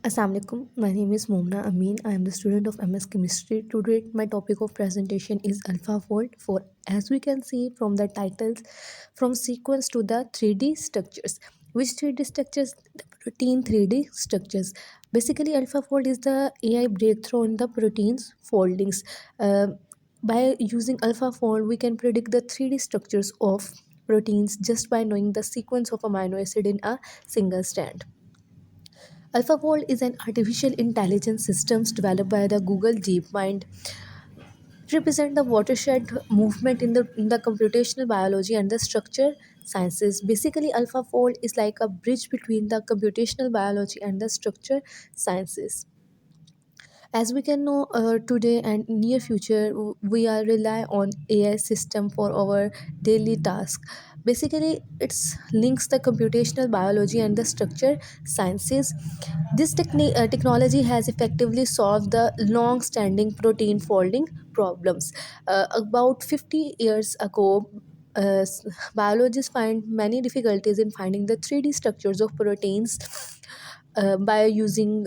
Assalamualaikum. My name is Momna Amin. I am the student of MS Chemistry. Today, my topic of presentation is AlphaFold. For as we can see from the titles, from sequence to the 3D structures. Which 3D structures? The protein 3D structures. Basically, AlphaFold is the AI breakthrough in the proteins foldings. By using AlphaFold, we can predict the 3D structures of proteins just by knowing the sequence of amino acid in a single strand. AlphaFold is an artificial intelligence systems developed by the Google DeepMind. It represents the watershed movement in the computational biology and the structure sciences. Basically, AlphaFold is like a bridge between the computational biology and the structure sciences. As we can know, today and near future, we are rely on AI system for our daily task. Basically, it's links the computational biology and the structure sciences. This technology has effectively solved the long-standing protein folding problems. About 50 years ago, biologists find many difficulties in finding the 3D structures of proteins by using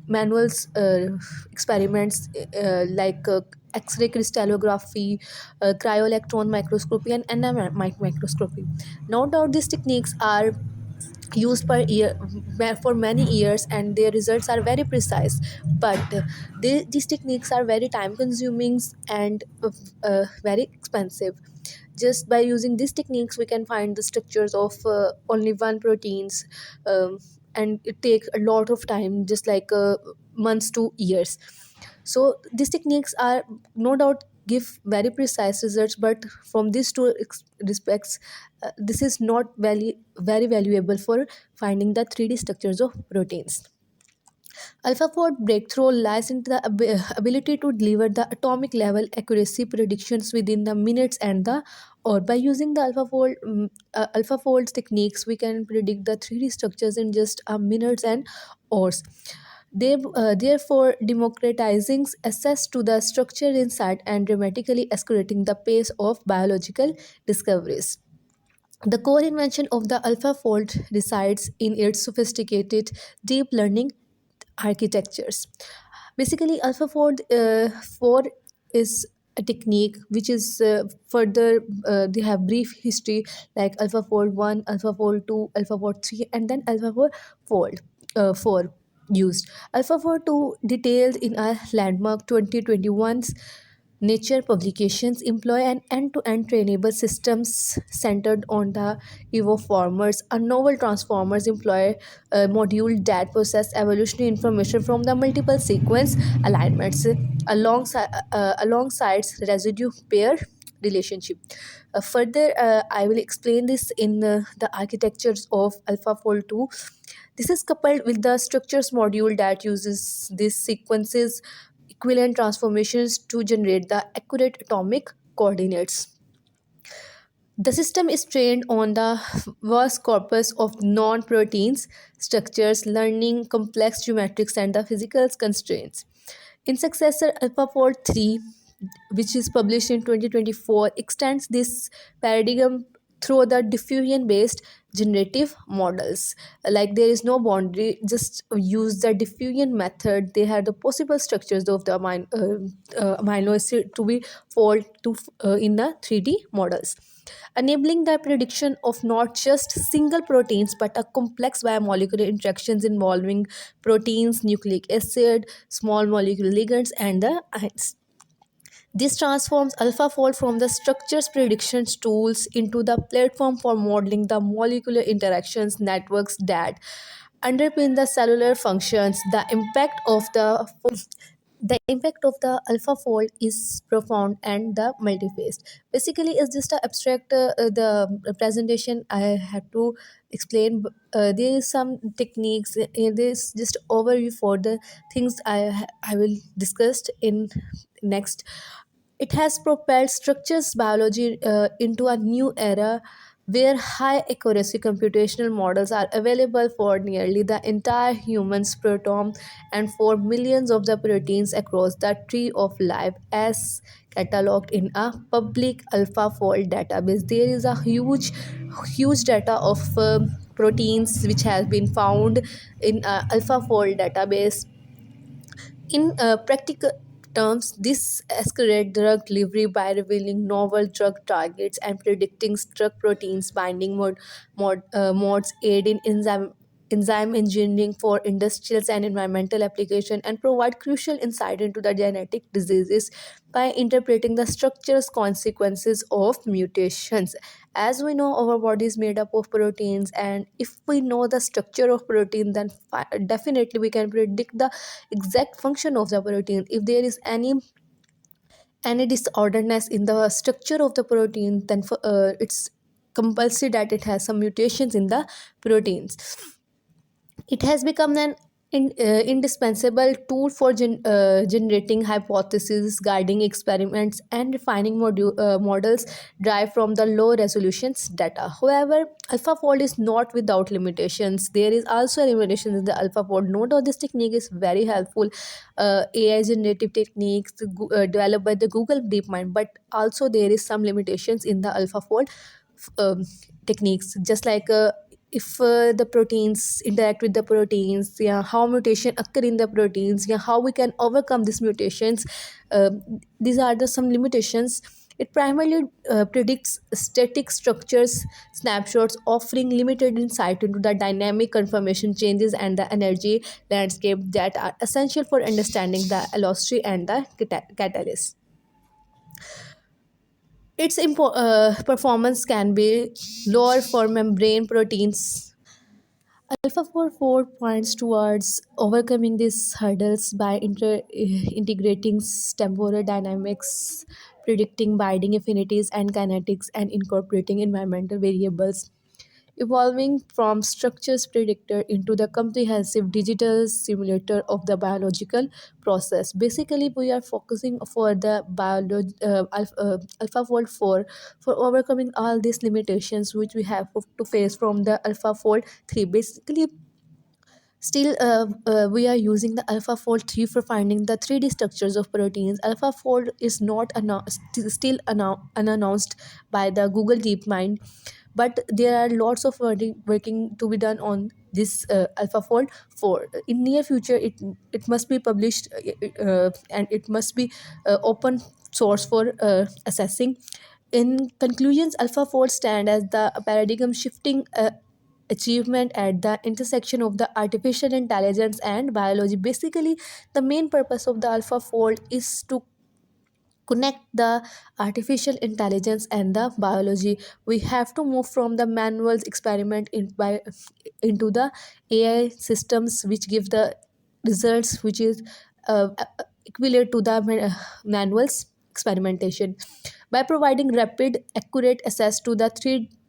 manual experiments like X-ray crystallography, cryo-electron microscopy, and NMR microscopy. No doubt these techniques are used per year for many years and their results are very precise, but these techniques are very time consuming and very expensive. Just by using these techniques we can find the structures of only one proteins, and it takes a lot of time, just like months to years. So these techniques are no doubt give very precise results, but from these two respects, this is not very valuable for finding the 3D structures of proteins. AlphaFold breakthrough lies in the ability to deliver the atomic level accuracy predictions within the minutes and the or by using the AlphaFold techniques, we can predict the 3D structures in just a minutes and hours. Therefore, democratizing access to the structure inside and dramatically escalating the pace of biological discoveries. The core invention of the AlphaFold resides in its sophisticated deep learning architectures. Basically, AlphaFold 4 is a technique which is further, they have brief history like AlphaFold 1, AlphaFold 2, AlphaFold 3, and then AlphaFold Fold 4 used. AlphaFold 2 detailed in a landmark 2021's Nature publications employ an end-to-end trainable systems centered on the evoformers. A novel transformers employ a module that process evolutionary information from the multiple sequence alignments alongside residue pair relationship. Further, I will explain this in the architectures of AlphaFold 2. This is coupled with the structures module that uses these sequences equivalent transformations to generate the accurate atomic coordinates. The system is trained on the vast corpus of non-proteins structures, learning complex geometrics and the physical constraints. In successor AlphaFold 3, which is published in 2024, extends this paradigm through the diffusion-based generative models. Like there is no boundary, just use the diffusion method. They have the possible structures of the amino acid to be fold to in the 3D models, enabling the prediction of not just single proteins but a complex biomolecular interactions involving proteins, nucleic acid, small molecule ligands, and the ions. This transforms AlphaFold from the structures predictions tools into the platform for modeling the molecular interactions networks that underpin the cellular functions. The impact of the AlphaFold is profound and the multifaced. Basically, it's just a abstract the presentation I had to explain. There is some techniques. There is just overview for the things I will discuss in next. It has propelled structures biology into a new era where high accuracy computational models are available for nearly the entire human's proteome and for millions of the proteins across the tree of life as cataloged in a public AlphaFold database. There is a huge data of proteins which has been found in AlphaFold database. In practical terms, this accelerates drug delivery by revealing novel drug targets and predicting drug proteins binding modes, aid in enzyme engineering for industrial and environmental application, and provide crucial insight into the genetic diseases by interpreting the structure's consequences of mutations. As we know, our body is made up of proteins, and if we know the structure of protein, then definitely we can predict the exact function of the protein. If there is any disorderness in the structure of the protein, then it's compulsory that it has some mutations in the proteins. It has become an indispensable tool for generating hypotheses, guiding experiments, and refining models derived from the low resolution data. However, AlphaFold is not without limitations. There is also a limitation in the AlphaFold. Note that this technique is very helpful. AI generative techniques developed by the Google DeepMind, but also there is some limitations in the AlphaFold um, techniques, just like if the proteins interact with the proteins, yeah, how mutation occur in the proteins, yeah, how we can overcome these mutations. These are the some limitations. It primarily predicts static structures snapshots, offering limited insight into the dynamic conformation changes and the energy landscape that are essential for understanding the velocity and the catalyst. Its performance can be lower for membrane proteins. AlphaFold 4 points towards overcoming these hurdles by integrating temporal dynamics, predicting binding affinities and kinetics, and incorporating environmental variables, evolving from structures predictor into the comprehensive digital simulator of the biological process. Basically, we are focusing for the AlphaFold 4 for overcoming all these limitations which we have to face from the AlphaFold 3. Basically, still, we are using the AlphaFold 3 for finding the 3D structures of proteins. AlphaFold is not still unannounced by the Google DeepMind, but there are lots of working to be done on this AlphaFold 4. In near future, it must be published, and it must be open source for assessing. In conclusions, AlphaFold stand as the paradigm shifting achievement at the intersection of the artificial intelligence and biology. Basically, the main purpose of the AlphaFold is to connect the artificial intelligence and the biology. We have to move from the manual experiment into the AI systems which give the results which is equivalent to the manuals experimentation. By providing rapid accurate access to the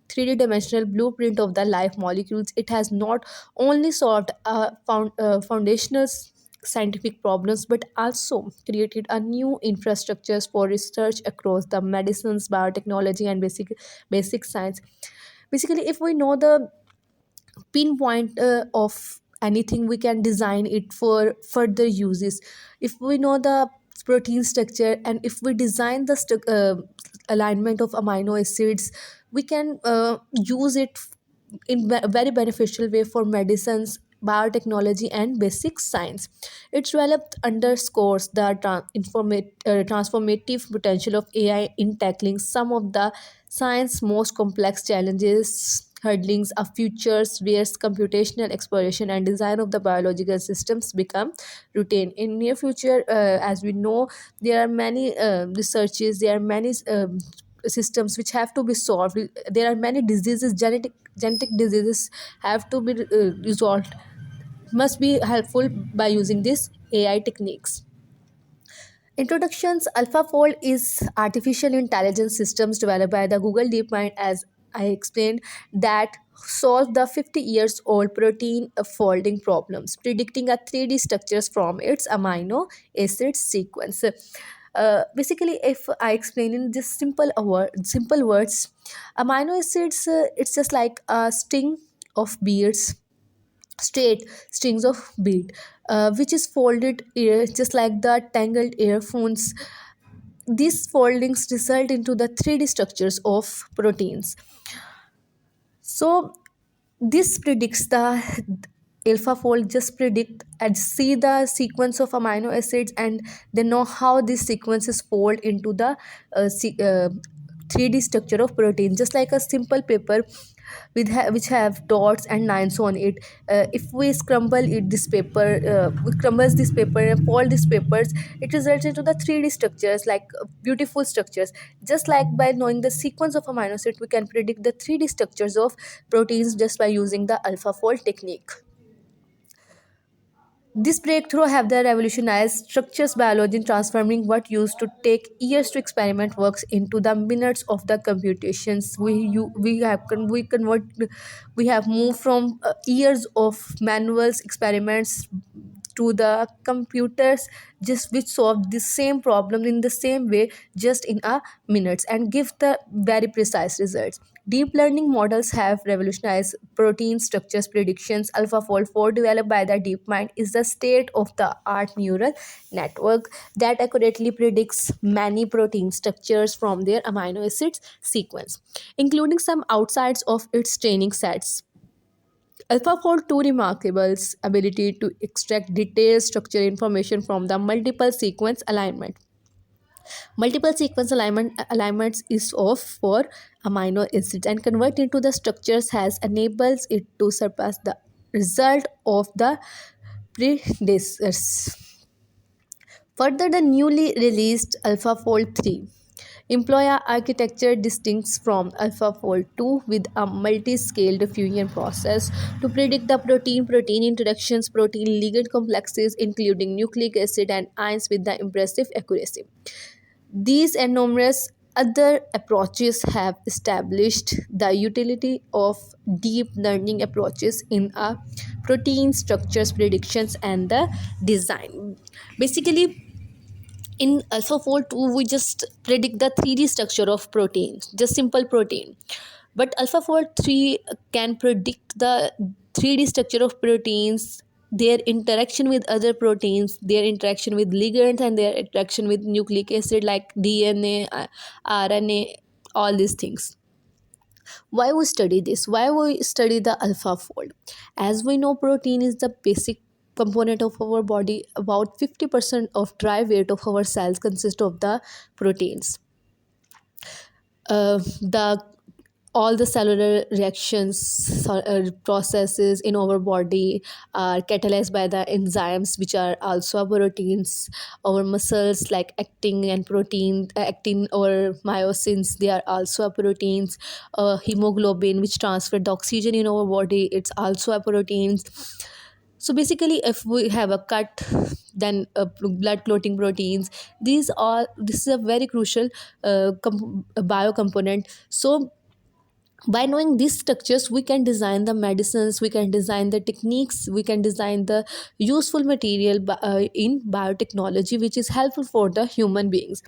3D dimensional blueprint of the life molecules, it has not only solved foundational scientific problems but also created a new infrastructures for research across the medicines, biotechnology, and basic science. Basically, if we know the pinpoint of anything, we can design it for further uses. If we know the protein structure and if we design the alignment of amino acids, we can use it in very beneficial way for medicines, biotechnology, and basic science. Its developed underscores the transformative potential of AI in tackling some of the science's most complex challenges, hurdlings of futures where computational exploration and design of the biological systems become routine. In near future, as we know, there are many researches, there are many systems which have to be solved. There are many diseases, genetic diseases have to be resolved, must be helpful by using these AI techniques. Introductions. AlphaFold is artificial intelligence systems developed by the Google DeepMind, as I explained, that solve the 50 years old protein folding problems, predicting a 3D structures from its amino acid sequence. Basically, if I explain in just simple words, amino acids, it's just like a string of beads, straight strings of bead, which is folded just like the tangled earphones. These foldings result into the 3D structures of proteins. So this predicts the AlphaFold just predict and see the sequence of amino acids, and they know how these sequences fold into the 3D structure of protein, just like a simple paper which have dots and lines on it. If we scramble it this paper we crumbles this paper and fold these papers, it results into the 3D structures, like beautiful structures. Just like by knowing the sequence of amino acids, we can predict the 3D structures of proteins just by using the AlphaFold technique. This breakthrough have the revolutionized structures biology, transforming what used to take years to experiment works into the minutes of the computations. We have moved from years of manuals experiments to the computers just which solve the same problem in the same way just in a minutes and give the very precise results. Deep learning models have revolutionized protein structures predictions. AlphaFold 4, developed by the DeepMind, is the state of the art neural network that accurately predicts many protein structures from their amino acids sequence, including some outsides of its training sets. AlphaFold 2 remarkable's ability to extract detailed structure information from the multiple sequence alignment. Multiple sequence alignments is of for amino acids and convert into the structures has enables it to surpass the result of the predecessors. Further, the newly released AlphaFold 3 employ a architecture distinct from AlphaFold 2 with a multi-scale diffusion process to predict the protein-protein interactions, protein ligand complexes, including nucleic acid and ions with the impressive accuracy. These and numerous other approaches have established the utility of deep learning approaches in a protein structures predictions and the design. Basically, in AlphaFold 2, we just predict the 3D structure of proteins, just simple protein. But AlphaFold 3 can predict the 3D structure of proteins, their interaction with other proteins, their interaction with ligands, and their interaction with nucleic acid like DNA, RNA, all these things. Why we study this? Why we study the AlphaFold? As we know, protein is the basic component of our body. About 50% of dry weight of our cells consist of the proteins. The all the cellular reactions processes in our body are catalyzed by the enzymes which are also proteins. Our muscles like actin and protein actin or myosins, they are also proteins. Hemoglobin which transfer the oxygen in our body, it's also a proteins. So basically, if we have a cut, then blood clotting proteins, this is a very crucial bio component. So by knowing these structures, we can design the medicines, we can design the techniques, we can design the useful material in biotechnology which is helpful for the human beings.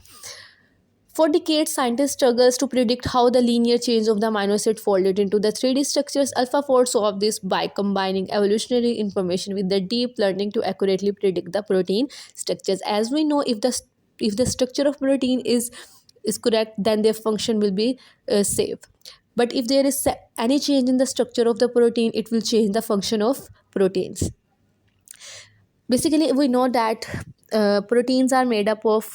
For decades, scientists struggles to predict how the linear change of the amino acid folded into the 3D structures. AlphaFold solved this by combining evolutionary information with the deep learning to accurately predict the protein structures. As we know, if the structure of protein is correct, then their function will be safe. But if there is any change in the structure of the protein, it will change the function of proteins. Basically, we know that proteins are made up of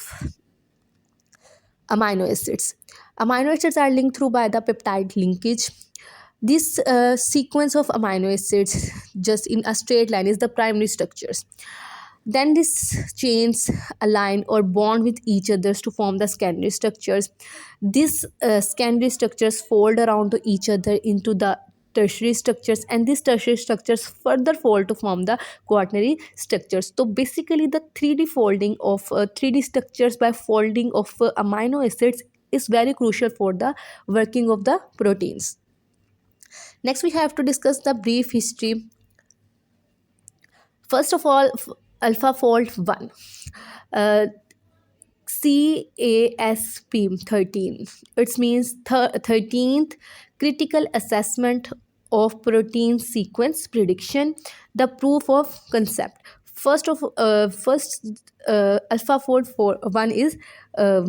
amino acids. Amino acids are linked through by the peptide linkage. This sequence of amino acids just in a straight line is the primary structures. Then these chains align or bond with each other to form the secondary structures. These secondary structures fold around to each other into the tertiary structures, and these tertiary structures further fold to form the quaternary structures. So basically, the 3D folding of 3D structures by folding of amino acids is very crucial for the working of the proteins. Next, we have to discuss the brief history. First of all, AlphaFold 1. CASP 13. It means 13th critical assessment of protein sequence prediction, the proof of concept. First AlphaFold 1 is uh,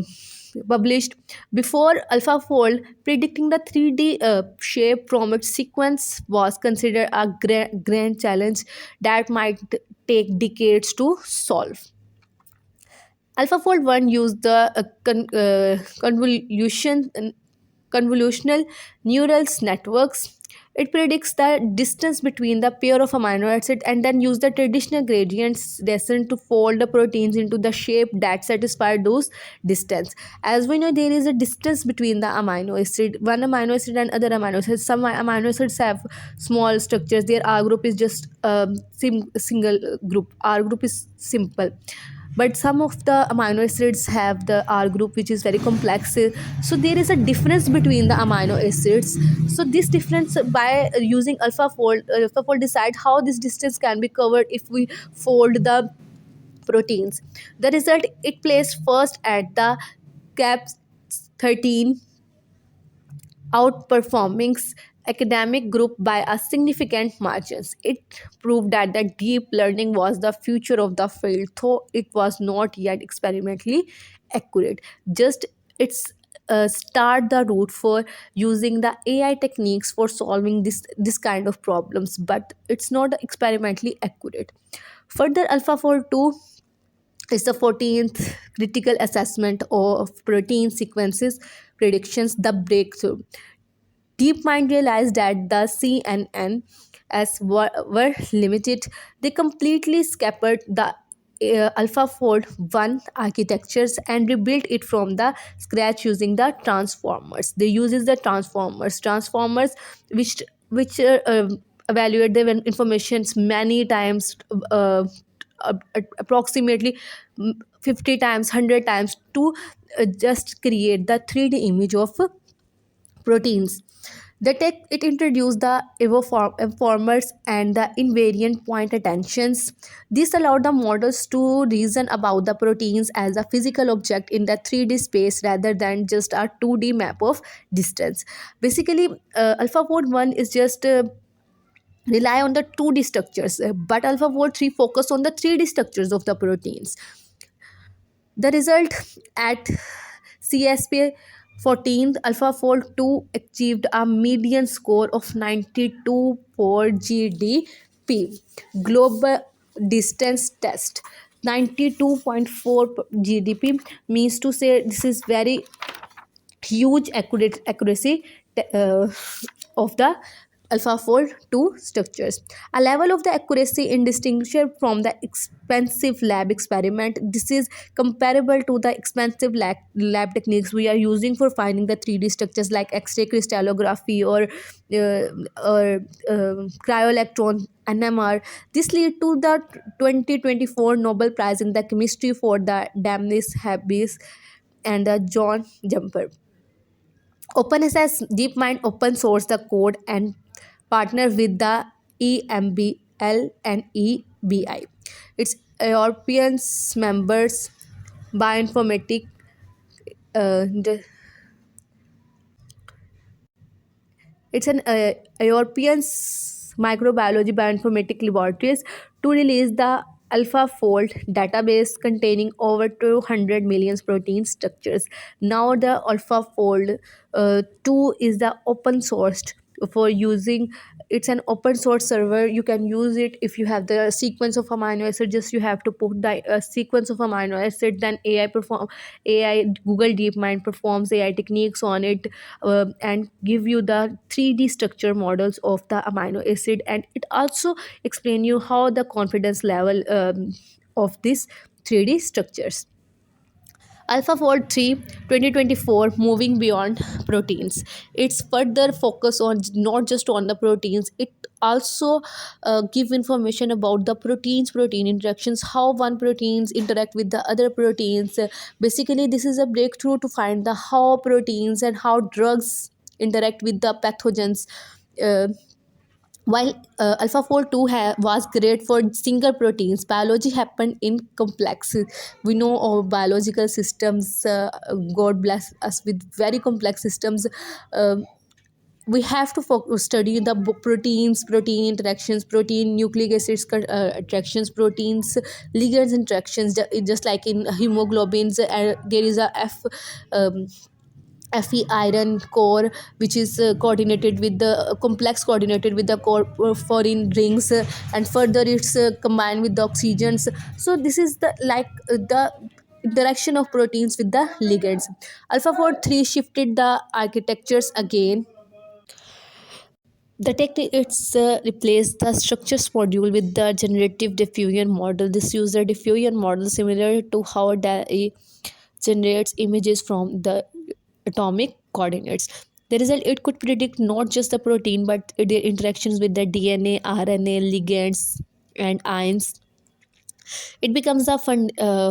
published. Before AlphaFold, predicting the 3D shape from its sequence was considered a grand challenge that might take decades to solve. AlphaFold 1 used the convolutional neural networks. It predicts the distance between the pair of amino acid and then use the traditional gradients descent to fold the proteins into the shape that satisfy those distance. As we know, there is a distance between the amino acid, one amino acid and other amino acids. Some amino acids have small structures. Their R group is just single group. R group is simple, but some of the amino acids have the R group which is very complex. So there is a difference between the amino acids. So this difference, by using AlphaFold decide how this distance can be covered if we fold the proteins. The result, it placed first at the cap 13, outperforming academic group by a significant margins. It proved that the deep learning was the future of the field, though it was not yet experimentally accurate. Just it's start the route for using the AI techniques for solving this kind of problems, but it's not experimentally accurate. Further, AlphaFold 2 is the 14th critical assessment of protein sequences predictions, the breakthrough. DeepMind realized that the CNN as were limited. They completely scuppered the AlphaFold 1 architectures and rebuilt it from the scratch using the transformers. They uses the transformers which evaluate the informations many times, approximately 50 times, 100 times, to just create the 3D image of proteins. The tech, it introduced the informers and the invariant point attentions. This allowed the models to reason about the proteins as a physical object in the 3D space rather than just a 2D map of distance. Basically, AlphaFold 1 is just rely on the 2D structures, but AlphaFold 3 focus on the 3D structures of the proteins. The result, at CSP 14th, AlphaFold 2 achieved a median score of 92 for GDP. Global Distance Test. 92.4 GDP means to say this is very huge accuracy uh, of the AlphaFold 2 structures. A level of the accuracy in distinction from the expensive lab experiment. This is comparable to the expensive lab techniques we are using for finding the 3D structures like X-ray crystallography or cryo-electron NMR. This led to the 2024 Nobel Prize in the chemistry for the Demis Habbis and the John Jumper. OpenSS DeepMind open sourced the code and partnered with the EMBL and EBI. Its European members bioinformatic uh, it's an European microbiology bioinformatic laboratories to release the AlphaFold database containing over 200 million protein structures. Now the AlphaFold 2 is the open sourced for using. It's an open source server. You can use it if you have the sequence of amino acid. Just you have to put the sequence of amino acid, then AI Google DeepMind performs AI techniques on it, and give you the 3D structure models of the amino acid, and it also explain you how the confidence level of these 3D structures. AlphaFold 3 2024 moving beyond proteins. It's further focus on not just on the proteins, it also give information about the protein interactions, how one proteins interact with the other proteins. Basically, this is a breakthrough to find the how proteins and how drugs interact with the pathogens. uh, While AlphaFold 2 was great for single proteins, biology happened in complex. We know our biological systems. God bless us with very complex systems. Um we have to study the proteins, protein interactions, protein nucleic acids attractions, proteins ligands interactions, just like in hemoglobins. There is a um, Fe iron core, which is coordinated with the complex coordinated with the core foreign rings, and further it's combined with the oxygens. So this is the interaction of proteins with the ligands. AlphaFold 3 shifted the architectures again. The technique it's replaced the structures module with the generative diffusion model. This user diffusion model similar to how it generates images from the atomic coordinates. The result, it could predict not just the protein but their interactions with the DNA, RNA, ligands, and ions. It becomes a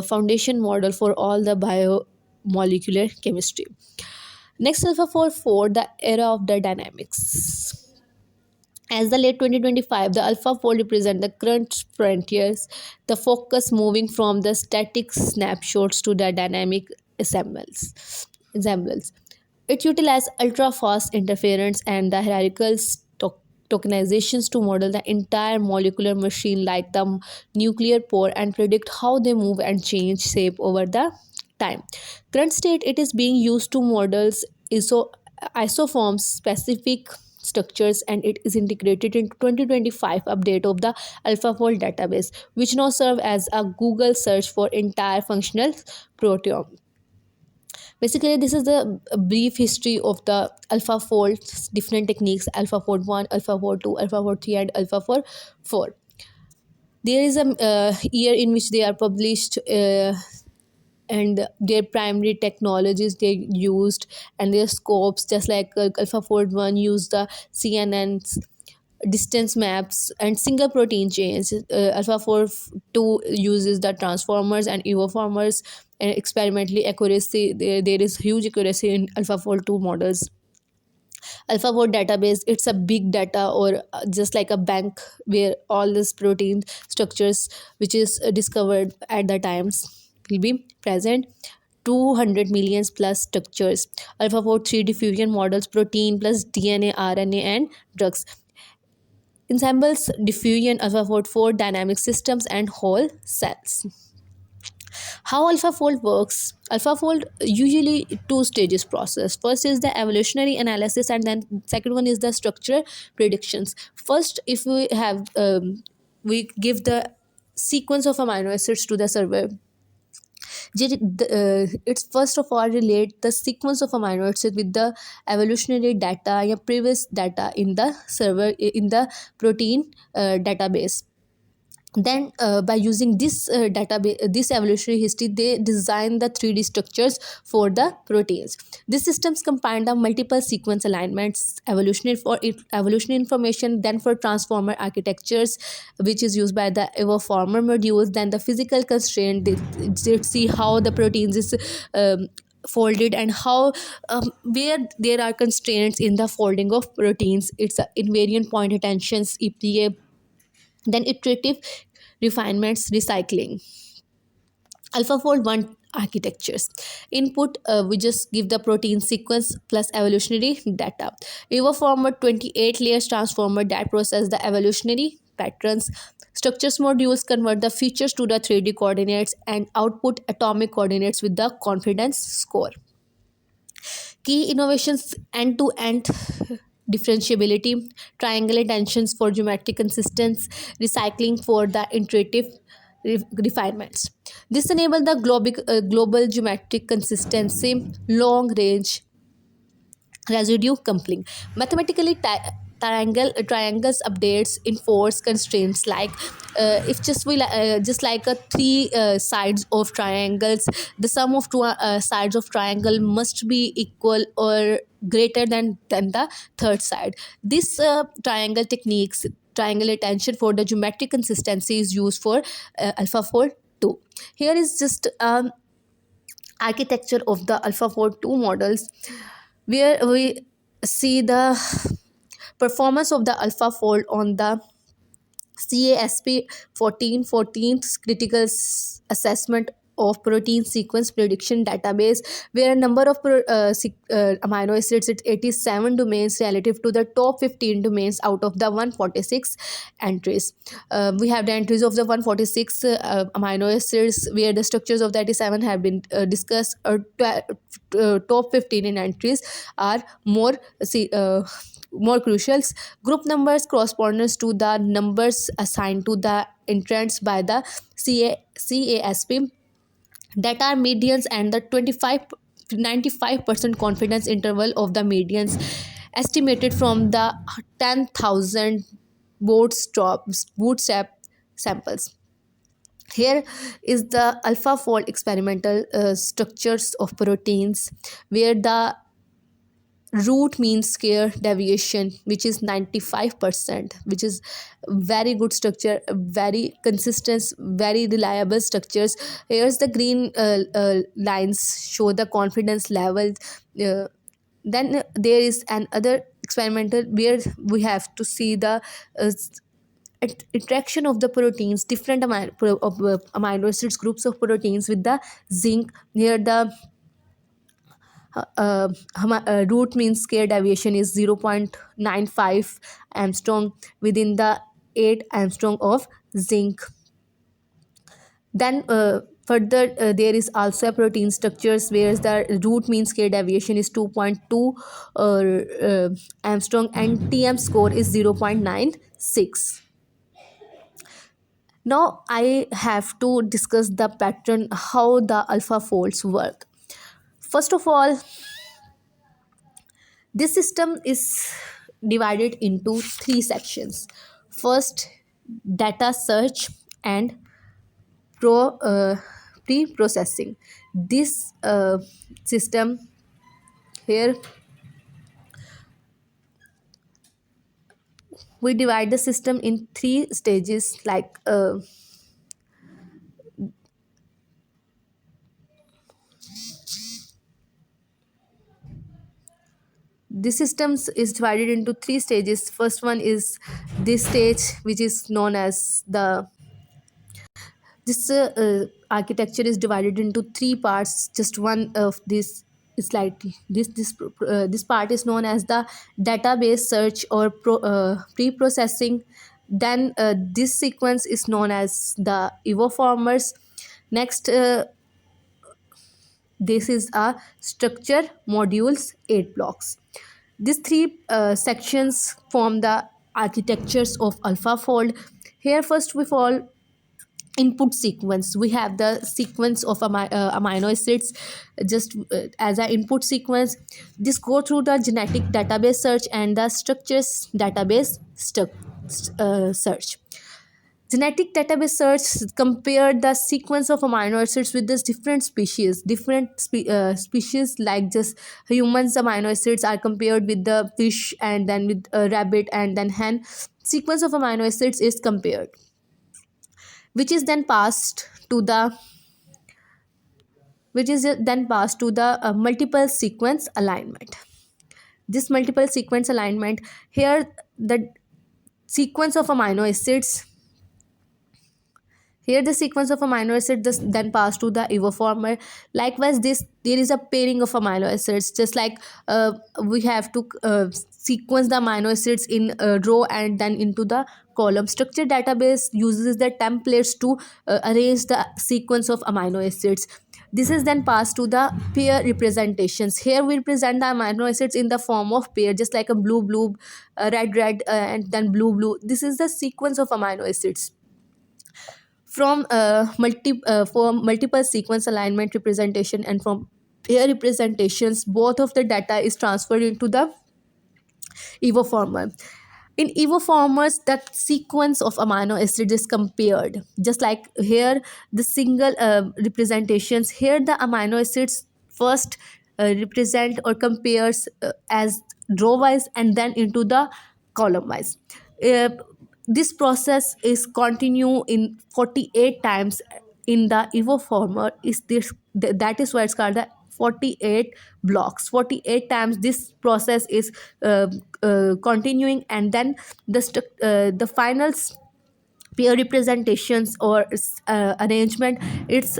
foundation model for all the biomolecular chemistry. Next, AlphaFold 4, the era of the dynamics. As the late 2025, the AlphaFold represent the current frontiers, the focus moving from the static snapshots to the dynamic ensembles. It utilizes ultra-fast interference and the hierarchical tokenizations to model the entire molecular machine like the nuclear pore and predict how they move and change shape over the time. Current state, it is being used to models isoforms specific structures, and it is integrated into 2025 update of the AlphaFold database, which now serve as a Google search for entire functional proteome. Basically, this is the brief history of the AlphaFold different techniques: AlphaFold 1, AlphaFold 2, AlphaFold 3, and AlphaFold 4. There is a year in which they are published, and their primary technologies they used, and their scopes, just like AlphaFold 1 used the CNNs, distance maps, and single protein chains. AlphaFold 2 uses the transformers and evoformers, and experimentally accuracy. There is huge accuracy in AlphaFold 2 models. AlphaFold database, it's a big data, or just like a bank where all these protein structures which is discovered at the times will be present. 200 millions plus structures. AlphaFold 3 diffusion models protein plus DNA, RNA, and drugs. Ensembles diffusion, AlphaFold 4 dynamic systems, and whole cells. How AlphaFold works? AlphaFold usually two stages process. First is the evolutionary analysis, and then second one is the structure predictions. First, if we have we give the sequence of amino acids to the server. It's first of all relate the sequence of amino acids with the evolutionary data, या previous data in the server in the protein database. Then by using this database, this evolutionary history, they design the 3D structures for the proteins. These systems combine the multiple sequence alignments, evolutionary information, then for transformer architectures, which is used by the evoformer modules, then the physical constraint. They see how the proteins is folded, and how where there are constraints in the folding of proteins. It's invariant point attentions, EPA, then iterative refinements, recycling. AlphaFold 1 architectures. Input, we just give the protein sequence plus evolutionary data. Evoformer 28 layers transformer that process the evolutionary patterns. Structures modules convert the features to the 3D coordinates and output atomic coordinates with the confidence score. Key innovations: end to end differentiability, triangular tensions for geometric consistency, recycling for the iterative refinements. This enables the global geometric consistency, long range residue coupling. Mathematically, triangles updates enforce constraints like if just like a three sides of triangles, the sum of two sides of triangle must be equal or greater than the third side. This triangle techniques, triangular tension for the geometric consistency, is used for AlphaFold 2. Here is just architecture of the AlphaFold 2 models, where we see the performance of the AlphaFold on the CASP 1414th critical assessment of protein sequence prediction database, where a number of amino acids at 87 domains relative to the top 15 domains out of the 146 entries. We have the entries of the 146 amino acids, where the structures of the 87 have been discussed. Top 15 in entries are more crucial. Group numbers corresponds to the numbers assigned to the entrants by the CASP that are medians, and the 25 to 95% confidence interval of the medians estimated from the 10,000 bootstrap samples. Here is the AlphaFold experimental structures of proteins, where the root mean square deviation, which is 95%, which is very good structure, very consistent, very reliable structures. Here's the green lines show the confidence level. Then there is another experimental where we have to see the interaction of the proteins, different amino acids groups of proteins with the zinc. Here the root mean square deviation is 0.95 angstrom within the 8 angstrom of zinc. Then further there is also a protein structures where the root mean square deviation is 2.2 angstrom and TM score is 0.96. Now I have to discuss the pattern, how the AlphaFolds work. First of all, this system is divided into three sections. First, data search and pre-processing. This system here, we divide the system in three stages, like this system is divided into three stages. First one is this stage, which is known as the architecture is divided into three parts. Just one of this is like this part is known as the database search or pre-processing. Then this sequence is known as the evoformers. Next, this is a structure modules, 8 blocks. These three sections form the architectures of AlphaFold. Here first we fall input sequence. We have the sequence of amino acids just as an input sequence. This go through the genetic database search and the structures database search. Genetic database search compare the sequence of amino acids with this different species. Species like just humans amino acids are compared with the fish, and then with rabbit, and then hen. Sequence of amino acids is compared, which is then passed to the multiple sequence alignment. This multiple sequence alignment, here the sequence of amino acids, here the sequence of amino acids then pass to the evoformer. Likewise, there is a pairing of amino acids, just like we have to sequence the amino acids in a row and then into the column. Structure database uses the templates to arrange the sequence of amino acids. This is then passed to the pair representations. Here we represent the amino acids in the form of pair, just like a blue blue, red red, and then blue blue. This is the sequence of amino acids. From for multiple sequence alignment representation and from pair representations, both of the data is transferred into the evoformer. In evoformers, that sequence of amino acids is compared, just like here the single representations. Here the amino acids first represent or compares as row wise and then into the column wise. This process is continue in 48 times in the evoformer. That is why it's called the 48 blocks. 48 times this process is uh, continuing, and then the final pair representations or arrangement, it's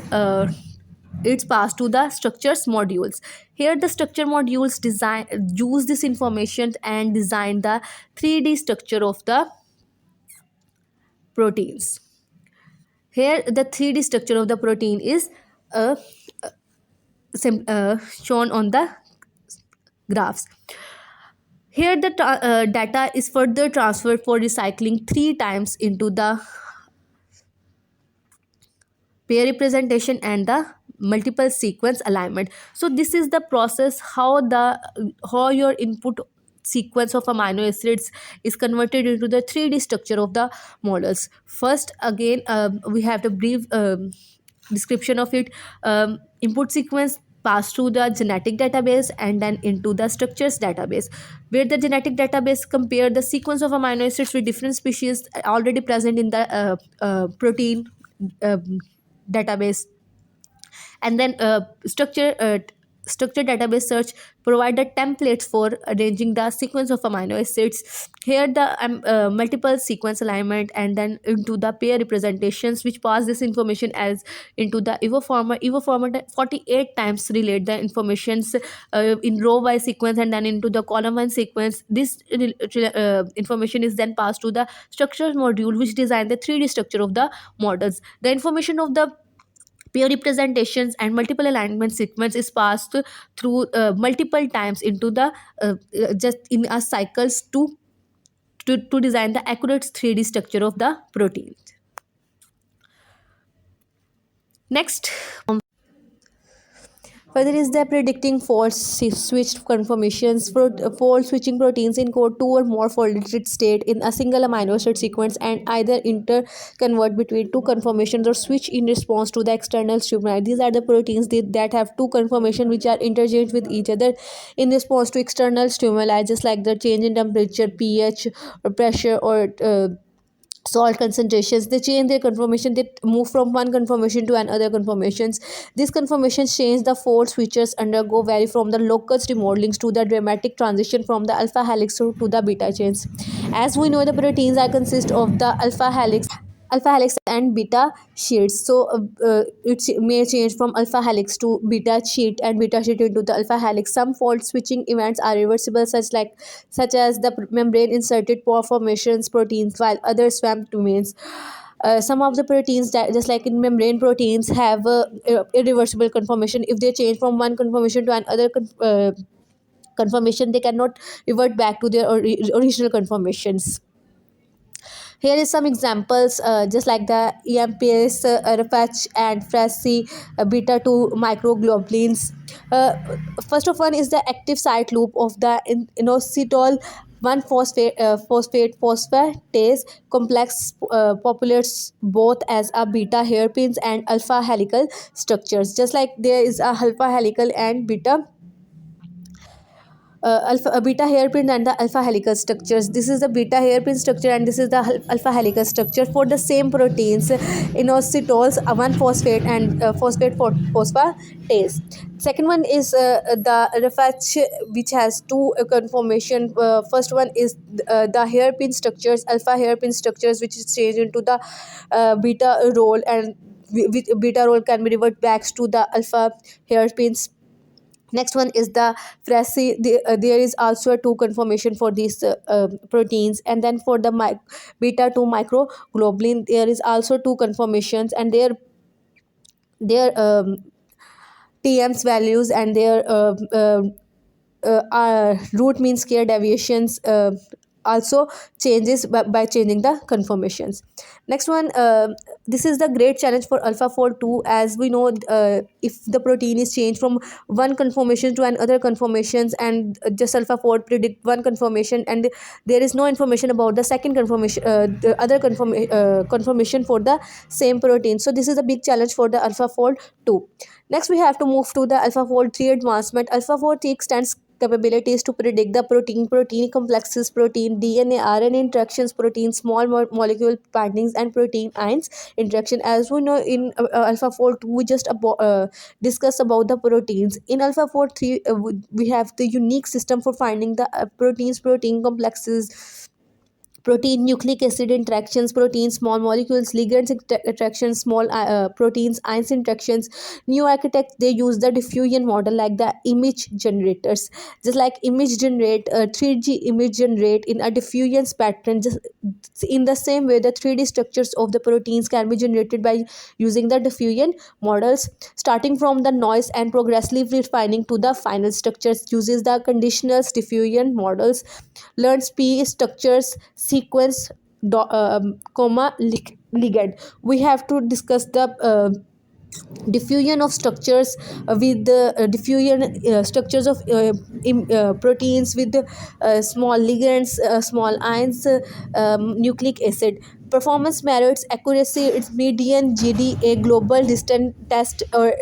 it's passed to the structures modules. Here the structure modules design use this information and design the 3D structure of the proteins. Here the 3D structure of the protein is uh, shown on the graphs. Here the data is further transferred for recycling 3 times into the pair representation and the multiple sequence alignment. So this is the process how your input sequence of amino acids is converted into the 3D structure of the models. First, again, we have the brief description of it. Input sequence pass through the genetic database and then into the structures database, where the genetic database compare the sequence of amino acids with different species already present in the protein database. And then structure database search provide the templates for arranging the sequence of amino acids. Here the multiple sequence alignment and then into the pair representations, which pass this information as into the evo format 48 times relate the informations in row by sequence and then into the column one sequence. This information is then passed to the structure module, which design the 3D structure of the models. The information of the pair representations and multiple alignment sequence is passed through multiple times into the just in a cycles to design the accurate 3D structure of the protein. Next, further is the predicting switch conformations. Fold switching proteins encode two or more folded state in a single amino acid sequence and either interconvert between two conformations or switch in response to the external stimuli. These are the proteins that have two conformations which are interchanged with each other in response to external stimuli, just like the change in temperature, pH, or pressure, or salt concentrations. They change their conformation, they move from one conformation to another conformations. These conformations change the fold switches undergo vary from the locus remodelings to the dramatic transition from the alpha helix to the beta chains. As we know, the proteins are consist of the alpha helix and beta sheets. So it may change from alpha helix to beta sheet and beta sheet into the alpha helix. Some fold switching events are reversible, such as the membrane inserted pore formations proteins, while other swamp domains. Some of the proteins that just like in membrane proteins have irreversible conformation. If they change from one conformation to another conformation, they cannot revert back to their original conformations. Here is some examples, just like the EMPS, RFH, and FRESC beta 2 microglobulins. Uh, First of one is the active site loop of the inositol 1 phosphate phosphatase complex populates both as a beta hairpins and alpha helical structures. Just like there is a alpha helical and beta hairpin and the alpha helical structures. This is the beta hairpin structure and this is the alpha helical structure for the same proteins, inositols, 1 phosphate and phosphate phosphatase. Second one is the RFH, which has two conformation. First one is the hairpin structures, alpha hairpin structures, which is changed into the beta role, and with beta role can be revert back to the alpha hairpins. Next one is the FRESC. There is also a two conformation for these proteins, and then for the beta 2 microglobulin there is also two conformations, and their TM's values and their root mean square deviations also changes by changing the conformations. Next one, this is the great challenge for AlphaFold 2. As we know, if the protein is changed from one conformation to another conformations, and just AlphaFold predict one conformation, and there is no information about the second conformation, the other conformation for the same protein. So this is a big challenge for the AlphaFold 2. Next, we have to move to the AlphaFold 3 advancement. AlphaFold 3 extends capabilities to predict the protein complexes, protein DNA RNA interactions, protein small molecule bindings, and protein ions interaction. As we know, in AlphaFold 2 we just discuss about the proteins. In AlphaFold 3 we have the unique system for finding the protein complexes, protein nucleic acid interactions, protein small molecules, ligands attractions, small proteins ions interactions. New architects, they use the diffusion model like the image generators, just like image generate 3D image generate in a diffusion pattern. Just in the same way, the 3D structures of the proteins can be generated by using the diffusion models, starting from the noise and progressively refining to the final structures. Uses the conditional diffusion models, learns p structures, sequence, ligand. We have to discuss the diffusion of structures with the diffusion structures of proteins with small ligands, small ions, nucleic acid. Performance merits accuracy, its median GDA global distance test or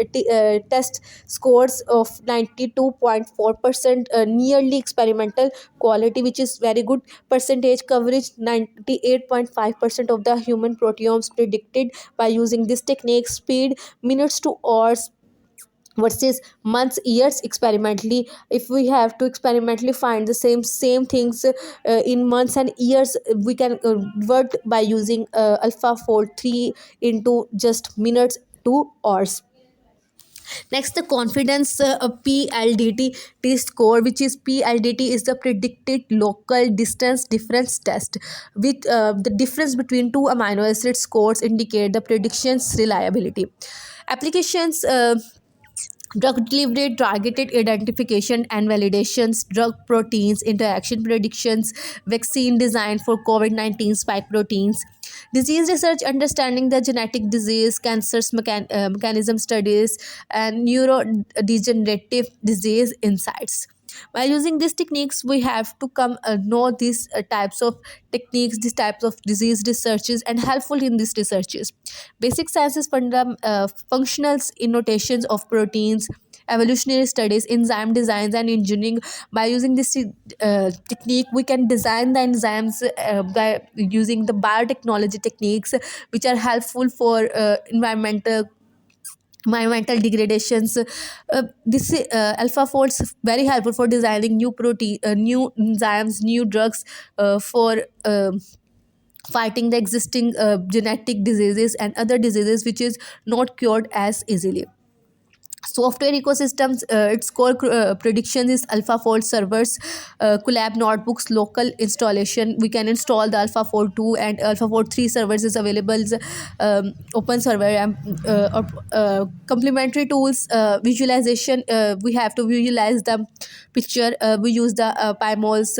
test scores of 92.4%, nearly experimental quality, which is very good. Percentage coverage 98.5% of the human proteomes predicted by using this technique. Speed minutes to hours versus months years experimentally. If we have to experimentally find the same things in months and years, we can convert by using AlphaFold 3 into just minutes to hours. Next, the confidence PLDT score, which is PLDT is the predicted local distance difference test. With the difference between two amino acid scores indicate the prediction's reliability. Applications: drug delivery, targeted identification and validations, drug proteins, interaction predictions, vaccine design for COVID-19 spike proteins, disease research, understanding the genetic disease, cancers, mechanism studies, and neurodegenerative disease insights. By using these techniques, we have to come know these types of techniques, these types of disease researches, and helpful in these researches. Basic sciences, functionals, annotations of proteins, evolutionary studies, enzyme designs, and engineering. By using this technique, we can design the enzymes by using the biotechnology techniques, which are helpful for environmental degradations. This AlphaFolds very helpful for designing new enzymes, new drugs for fighting the existing genetic diseases and other diseases which is not cured as easily. Software ecosystems, its core prediction is AlphaFold servers, Collab notebooks, local installation. We can install the AlphaFold 2 and AlphaFold 3 servers is available. Open server and complementary tools, visualization. We have to visualize the picture. We use the PyMols,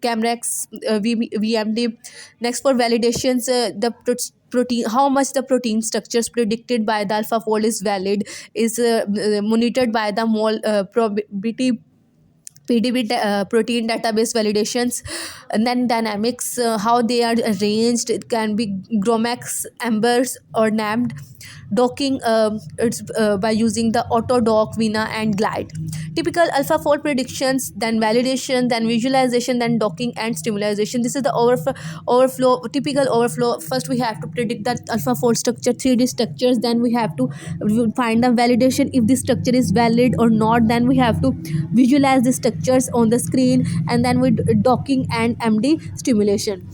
Camrex, VMD. Next, for validations, the protein, how much the protein structures predicted by the AlphaFold is valid, is monitored by the mole probability PDB protein database validations. And then dynamics, how they are arranged. It can be GROMACS, Ambers, or NAMD. Docking, it's by using the AutoDock, Vina, and Glide. Typical AlphaFold predictions, then validation, then visualization, then docking and stimulation. This is the overflow, typical overflow. First, we have to predict that AlphaFold structure, 3D structures. Then we have to find the validation if this structure is valid or not. Then we have to visualize the structures on the screen, and then with docking and MD stimulation.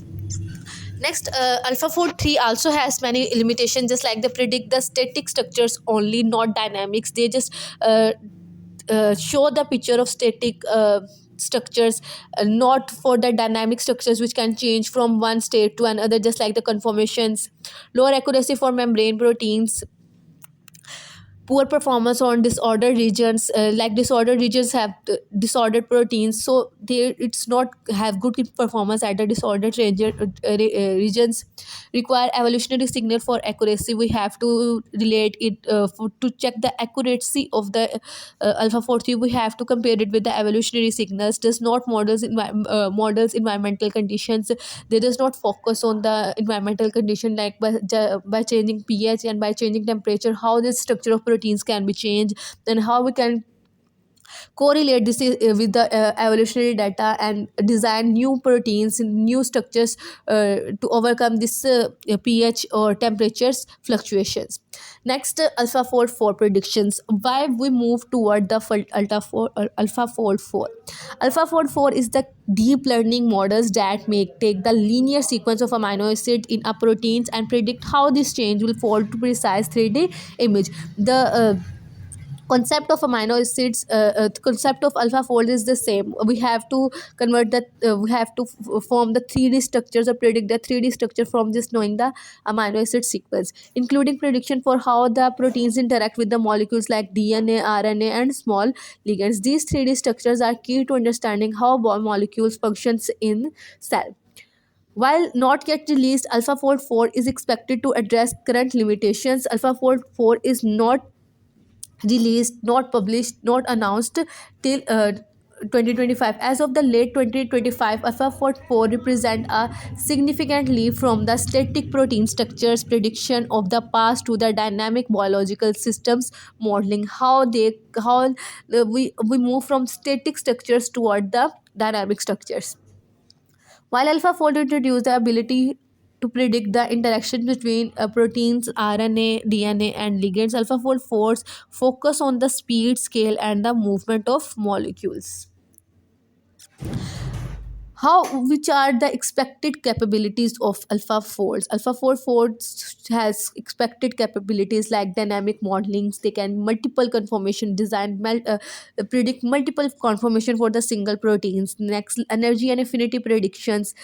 Next, AlphaFold 3 also has many limitations, just like they predict the static structures only, not dynamics. They just show the picture of static structures, not for the dynamic structures which can change from one state to another, just like the conformations. Lower accuracy for membrane proteins, poor performance on disordered regions, like disordered regions have disordered proteins, so they it's not have good performance at the disordered regions. Require evolutionary signal for accuracy. We have to relate it to check the accuracy of the AlphaFold 3. We have to compare it with the evolutionary signals. Does not models environmental conditions. They does not focus on the environmental condition, like by changing pH and by changing temperature, how the structure of proteins can be changed, and how we can correlate this with the evolutionary data and design new proteins, new structures to overcome this pH or temperatures fluctuations. Next, AlphaFold 4 predictions. Why we move toward the AlphaFold 4. AlphaFold 4 is the deep learning models that make take the linear sequence of amino acid in a proteins and predict how this change will fall to precise 3D image. The concept of amino acids, the concept of alpha fold is the same. We have to convert that, we have to form the 3D structures or predict the 3D structure from just knowing the amino acid sequence, including prediction for how the proteins interact with the molecules like DNA, RNA, and small ligands. These 3D structures are key to understanding how molecules functions in cell. While not yet released, AlphaFold 4 is expected to address current limitations. AlphaFold 4 is not released, not published, not announced till 2025. As of the late 2025, AlphaFold 4 represent a significant leap from the static protein structures prediction of the past to the dynamic biological systems modeling. How we move from static structures toward the dynamic structures. While AlphaFold introduced the ability to predict the interaction between proteins, RNA, DNA, and ligands, AlphaFold 4 focus on the speed, scale, and the movement of molecules. How which are the expected capabilities of AlphaFold 4 has expected capabilities like dynamic modelings. They can multiple conformation design, predict multiple conformation for the single proteins. Next, energy and affinity predictions,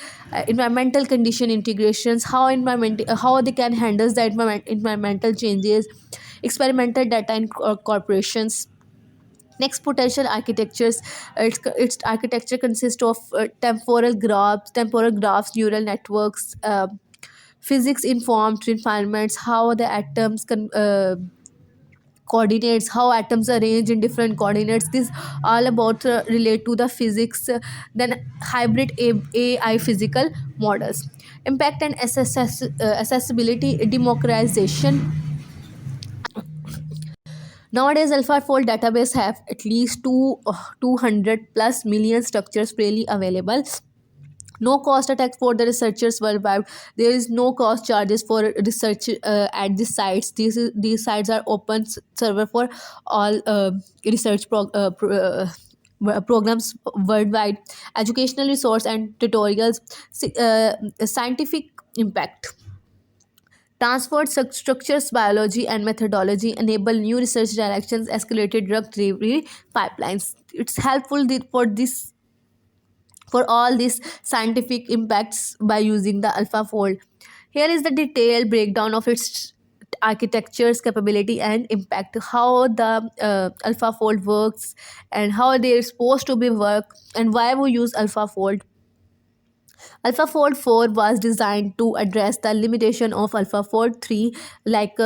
environmental condition integrations, how they can handle the environmental changes, experimental data incorporations. Next, potential architectures. Its architecture consists of temporal graphs, neural networks, physics informed refinements, how the atoms coordinates, how atoms arrange in different coordinates. This all about relate to the physics. Then hybrid AI physical models. Impact and accessibility democratization. Nowadays, AlphaFold database have at least 200 plus million structures freely available. No cost attached for the researchers worldwide. There is no cost charges for research at these sites. These sites are open server for all research programs worldwide. Educational resource and tutorials. Scientific impact. Transferred structures, biology, and methodology enable new research directions, escalated drug delivery pipelines. It's helpful for this for all these scientific impacts by using the AlphaFold. Here is the detailed breakdown of its architectures, capability, and impact. How the AlphaFold works and how they're supposed to be work and why we use AlphaFold. AlphaFold 4 was designed to address the limitation of AlphaFold 3, like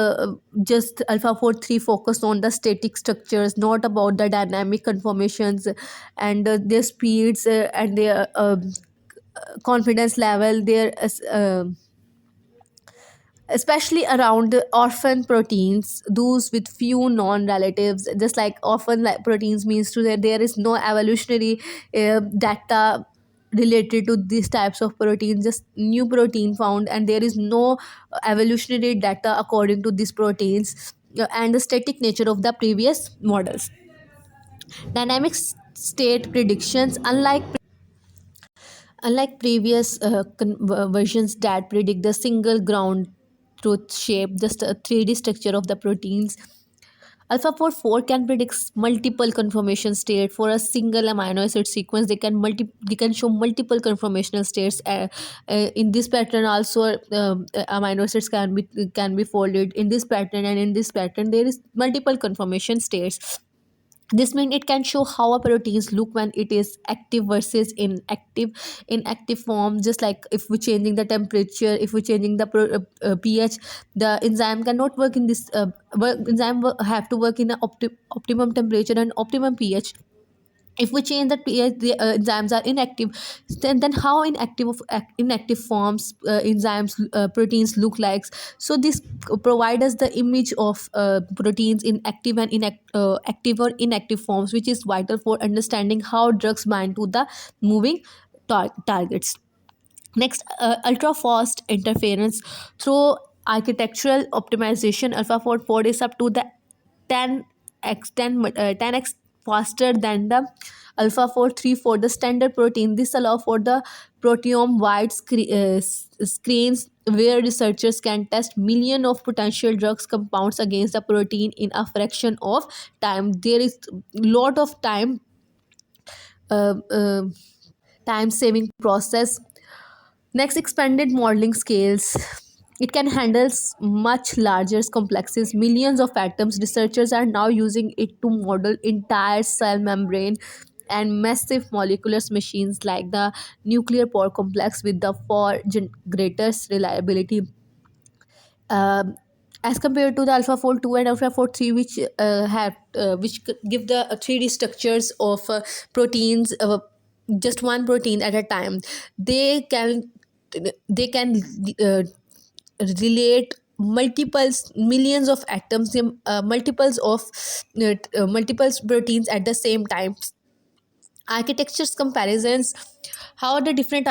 just AlphaFold 3 focused on the static structures, not about the dynamic conformations and their speeds and their confidence level, their especially around the orphan proteins, those with few non-relatives. Just like orphan like proteins means to that there is no evolutionary data related to these types of proteins, just new protein found and there is no evolutionary data according to these proteins and the static nature of the previous models. Dynamic state predictions. Unlike previous versions that predict the single ground truth shape, just a 3D structure of the proteins, AlphaFold 4 can predict multiple conformation state for a single amino acid sequence. They can show multiple conformational states. In this pattern, also amino acids can be folded in this pattern, and in this pattern there is multiple conformation states. This means it can show how a proteins look when it is active versus inactive form. Just like if we're changing the temperature, if we're changing the pH, the enzyme cannot work in this enzyme have to work in a optimum temperature and optimum pH. If we change that pH, the enzymes are inactive. Then how inactive forms enzymes proteins look like. So this provide us the image of proteins in active and active or inactive forms, which is vital for understanding how drugs bind to the moving targets. Next, ultra fast interference through architectural optimization. AlphaFold 4 is up to the 10x faster than the AlphaFold 3 for the standard protein. This allows for the proteome wide screens where researchers can test millions of potential drugs compounds against the protein in a fraction of time. There is lot of uh, uh, time saving process. Next, expanded modeling scales. It can handle much larger complexes, millions of atoms. Researchers are now using it to model entire cell membrane and massive molecular machines like the nuclear pore complex with the far greatest reliability. Um, as compared to the AlphaFold 2 and AlphaFold 3, which give the 3D structures of proteins, just one protein at a time. They can they can uh, relate multiples millions of atoms in multiples proteins at the same time. Architectures comparisons, how the different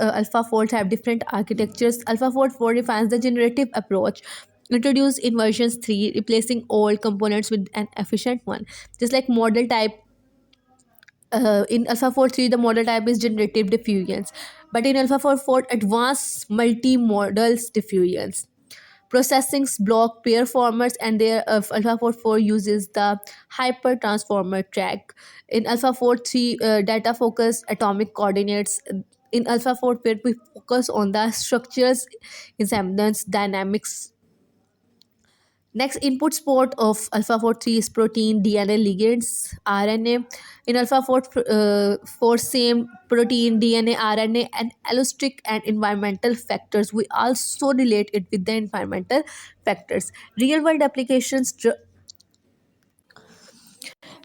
alpha folds have different architectures. AlphaFold 4 defines the generative approach introduced in versions 3, replacing old components with an efficient one. Just like model type, in AlphaFold 3 the model type is generative diffusions, but in AlphaFold 4 advanced multi-models diffusions. Processings block pair formers, and their AlphaFold 4 uses the hyper transformer track. In AlphaFold 3, data focus atomic coordinates. In AlphaFold 4 we focus on the structures, ensembles, dynamics. Next, input sport of AlphaFold 3 is protein, DNA ligands, RNA. In AlphaFold 4, same protein, DNA, RNA, and allosteric and environmental factors. We also relate it with the environmental factors. Real world applications.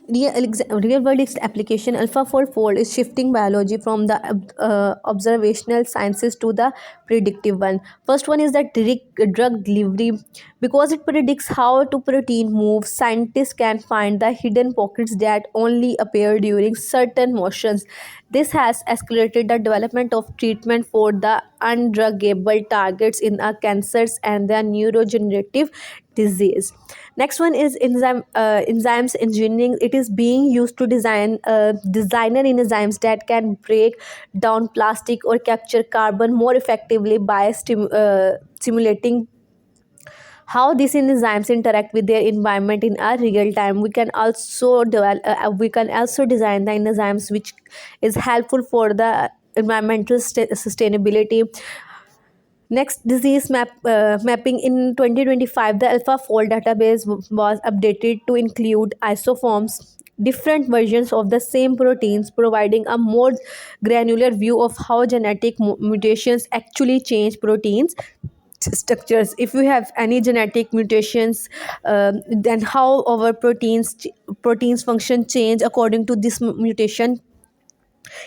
Real world application. AlphaFold 4 is shifting biology from the observational sciences to the predictive one. First one is that drug delivery. Because it predicts how to protein move, scientists can find the hidden pockets that only appear during certain motions. This has accelerated the development of treatment for the undruggable targets in our cancers and the neurodegenerative disease. Next one is enzymes engineering. It is being used to designer in enzymes that can break down plastic or capture carbon more effectively by simulating how these enzymes interact with their environment in a real time. We can also design the enzymes which is helpful for the environmental sustainability. Next, mapping. In 2025, the AlphaFold database was updated to include isoforms, different versions of the same proteins, providing a more granular view of how genetic mutations actually change proteins structures. If we have any genetic mutations, then how our proteins function change according to this mutation.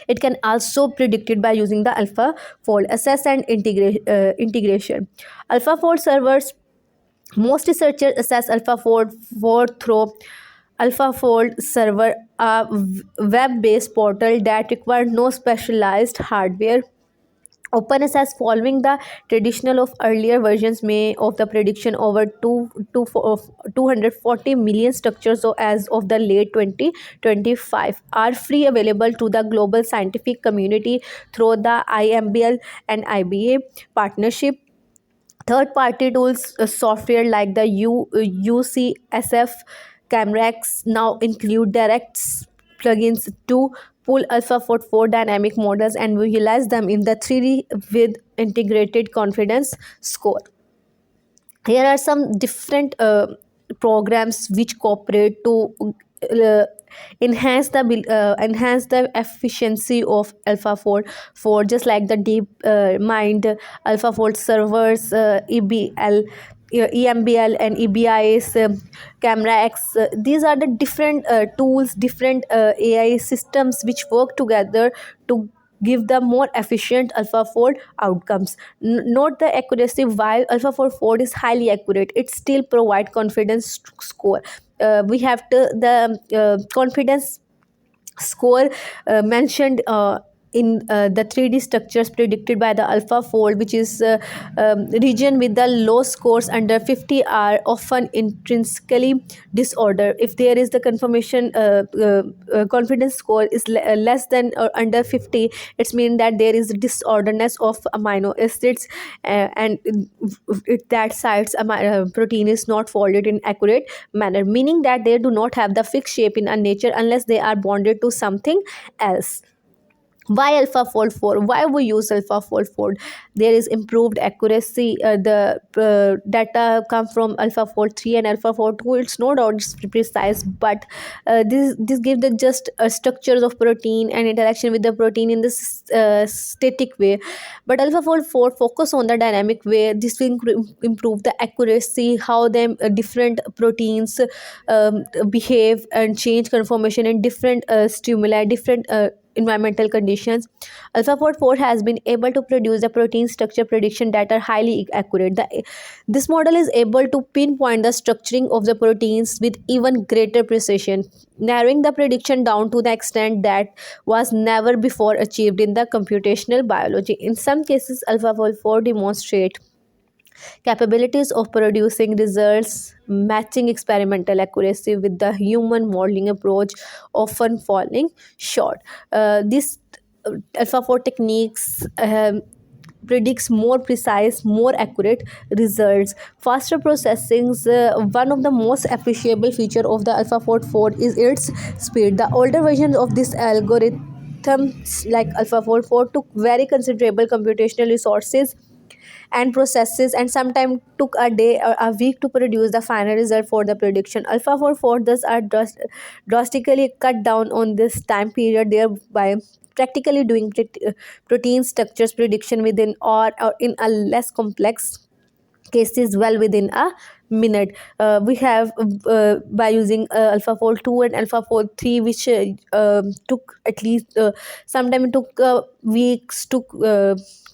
It can also predicted by using the AlphaFold assess and integration. AlphaFold servers. Most researchers assess AlphaFold through AlphaFold server, a web-based portal that requires no specialized hardware. OpenSS, following the traditional of earlier versions, may of the prediction over 240 million structures. So as of the late 2025 are free available to the global scientific community through the IMBL and IBA partnership. Third-party tools, software like the UCSF Camrex now include direct plugins to pull AlphaFold 4 dynamic models and visualize them in the 3D with integrated confidence score. Here are some different programs which cooperate to uh, enhance the efficiency of AlphaFold for, just like the deep mind AlphaFold servers, EBL EMBL and EBIS, Camera X. These are the different tools, different AI systems which work together to give the more efficient AlphaFold outcomes. Note the accuracy. While AlphaFold 4 is highly accurate, it still provide confidence score. We have to the confidence score mentioned in the 3D structures predicted by the AlphaFold, which is region with the low scores under 50 are often intrinsically disorder. If there is the confidence score is less than or under 50, it's mean that there is disorderness of amino acids, and that sites protein is not folded in accurate manner, meaning that they do not have the fixed shape in a nature unless they are bonded to something else. Why AlphaFold 4? Why we use AlphaFold 4? There is improved accuracy. The data come from AlphaFold 3 and AlphaFold 2. It's no doubt it's precise, but this gives the just structures of protein and interaction with the protein in this static way. But AlphaFold 4 focus on the dynamic way. This will improve the accuracy, how them different proteins behave and change conformation in different stimuli, different environmental conditions. AlphaFold 4 has been able to produce the protein structure prediction that are highly accurate. This model is able to pinpoint the structuring of the proteins with even greater precision, narrowing the prediction down to the extent that was never before achieved in the computational biology. In some cases, AlphaFold 4 demonstrate capabilities of producing results matching experimental accuracy with the human modeling approach, often falling short. This AlphaFold techniques predicts more precise, more accurate results. Faster processings. One of the most appreciable feature of the AlphaFold 4 is its speed. The older versions of this algorithms like AlphaFold 4 took very considerable computational resources and processes, and sometimes took a day or a week to produce the final result for the prediction. AlphaFold 4 thus are drastically cut down on this time period, thereby practically doing protein structures prediction within or in a less complex cases well within a minute. We have by using AlphaFold 2 and AlphaFold 3, which took at least sometime it took weeks to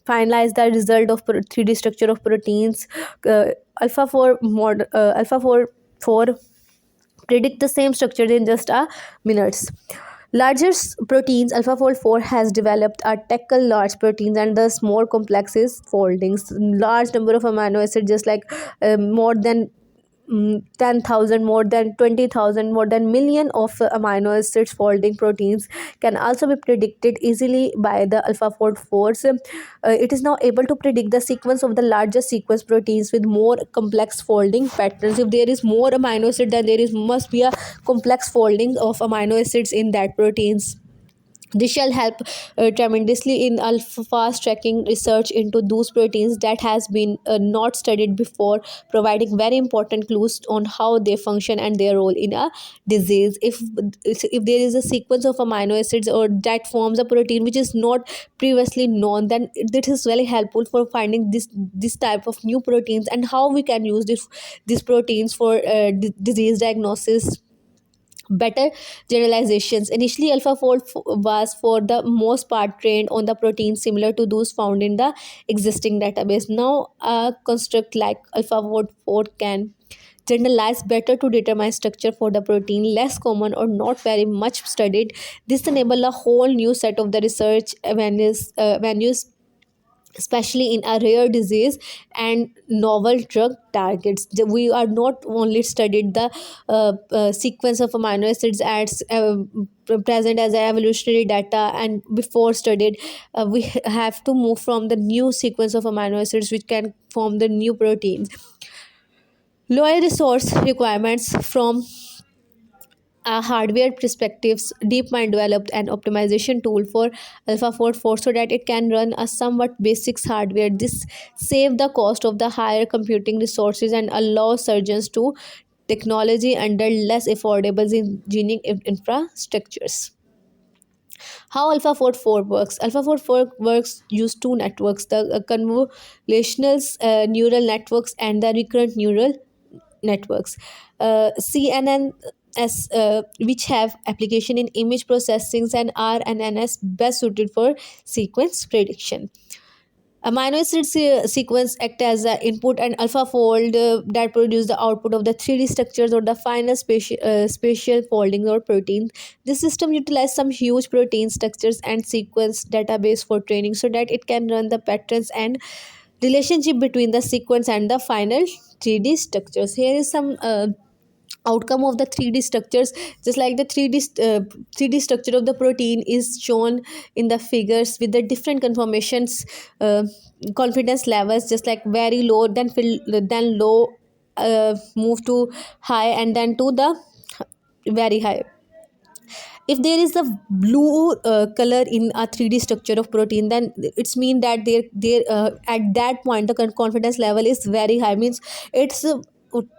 finalize the result of 3D structure of proteins. AlphaFold 4 predict the same structure in just a minutes. Larger proteins, AlphaFold 4 has developed a tackle large proteins and thus more complexes foldings. Large number of amino acids, just like more than 10,000, more than 20,000, more than million of amino acids folding proteins can also be predicted easily by the AlphaFold 4. It is now able to predict the sequence of the larger sequence proteins with more complex folding patterns. If there is more amino acid, then there is must be a complex folding of amino acids in that proteins. This shall help tremendously in fast tracking research into those proteins that has been not studied before, providing very important clues on how they function and their role in a disease. If there is a sequence of amino acids or that forms a protein which is not previously known, then it is very helpful for finding this type of new proteins and how we can use these proteins for disease diagnosis. Better generalizations. Initially, AlphaFold was for the most part trained on the proteins similar to those found in the existing database. Now, a construct like AlphaFold 4 can generalize better to determine structure for the protein less common or not very much studied. This enable a whole new set of the research venues, especially in a rare disease and novel drug targets. We are not only studied the sequence of amino acids as present as evolutionary data and before studied, we have to move from the new sequence of amino acids which can form the new proteins. Lower resource requirements from hardware perspectives. DeepMind developed an optimization tool for AlphaFold 4 so that it can run a somewhat basics hardware. This save the cost of the higher computing resources and allow surgeons to technology under less affordable engineering infrastructures. How AlphaFold 4 works. AlphaFold 4 works use two networks, the convolutional neural networks and the recurrent neural networks. CNNs, which have application in image processing, and RNNs best suited for sequence prediction. Amino acid sequence act as the input, and alpha fold that produce the output of the 3D structures or the final spatial folding or protein. This system utilizes some huge protein structures and sequence database for training so that it can run the patterns and relationship between the sequence and the final 3D structures. Here is some outcome of the 3D structures. Just like the 3D structure of the protein is shown in the figures with the different conformations, confidence levels, just like very low, then low, move to high, and then to the very high. If there is a blue color in a 3D structure of protein, then it's mean that there at that point the confidence level is very high, means it's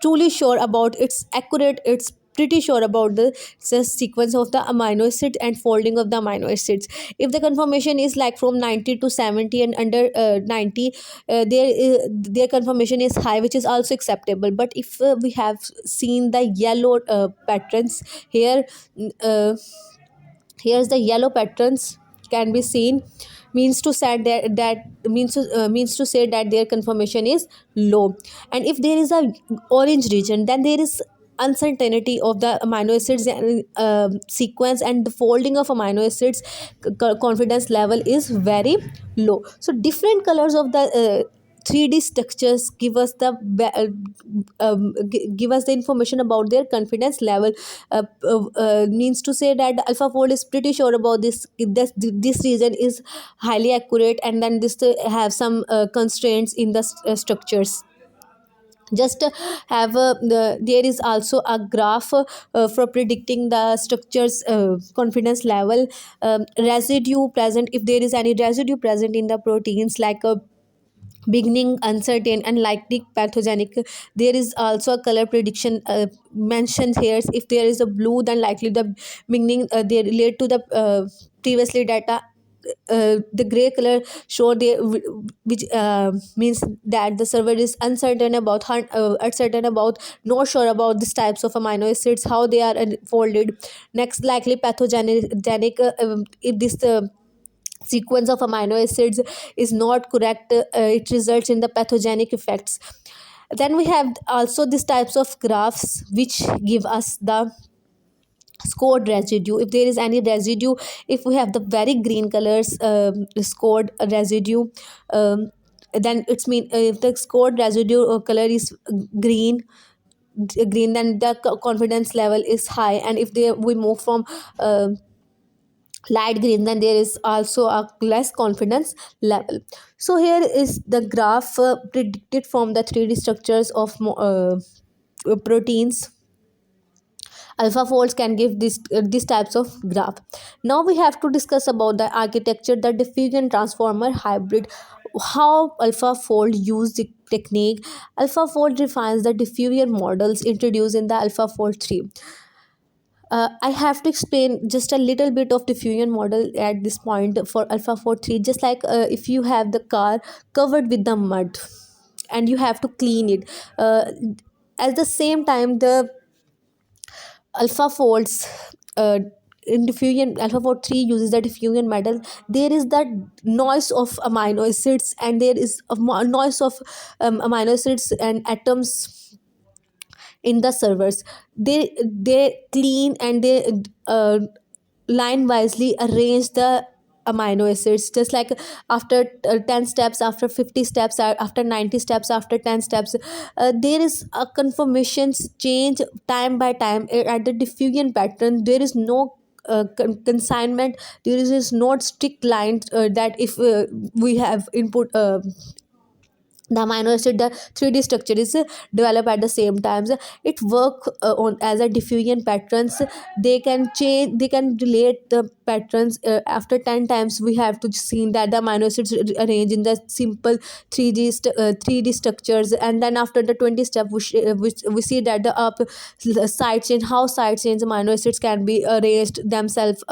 truly sure about, it's accurate, it's pretty sure about the sequence of the amino acid and folding of the amino acids. If the conformation is like from 90 to 70 and under 90, their conformation is high, which is also acceptable. But if we have seen the yellow patterns here, uh, here's the yellow patterns can be seen, means to say means to say that their conformation is low. And if there is a orange region, then there is uncertainty of the amino acids and sequence, and the folding of amino acids confidence level is very low. So different colors of the 3D structures give us the give us the information about their confidence level. Means to say that the AlphaFold is pretty sure about this region is highly accurate, and then this have some constraints in the structures. Just have there is also a graph for predicting the structures confidence level. Residue present, if there is any residue present in the proteins, like a beginning uncertain and likely pathogenic, there is also a color prediction mentioned here. If there is a blue, then likely the beginning they relate to the previously data. The gray color show the which means that the server is uncertain about uncertain about, not sure about these types of amino acids, how they are folded. Next, likely pathogenic, if this sequence of amino acids is not correct, it results in the pathogenic effects. Then we have also these types of graphs which give us the scored residue. If there is any residue, if we have the very green colors scored residue, then it's mean if the scored residue color is green, then the confidence level is high. And if we move from light green, then there is also a less confidence level. So here is the graph predicted from the 3D structures of proteins. Alpha folds can give these types of graph. Now we have to discuss about the architecture, the diffusion transformer hybrid. How AlphaFold use the technique. AlphaFold refines the diffusion models introduced in the AlphaFold 3. I have to explain just a little bit of diffusion model at this point for AlphaFold 3. Just like if you have the car covered with the mud and you have to clean it, at the same time the alpha folds in diffusion, AlphaFold 3 uses the diffusion model. There is that noise of amino acids, and there is a noise of amino acids and atoms in the servers. They clean and they line wisely arrange the amino acids, just like after 10 steps, after 50 steps, after 90 steps, after 10 steps, there is a conformations change time by time. At the diffusion pattern, there is no consignment, there is not strict line that if we have input the amino acid, the 3D structure is developed at the same times. It work on as a diffusion patterns. They can change, they can relate the patterns after 10 times. We have to see that the amino acids arrange in the simple 3D structures, and then after the 20 step we see that the side chain, how side chains amino acids can be arranged themselves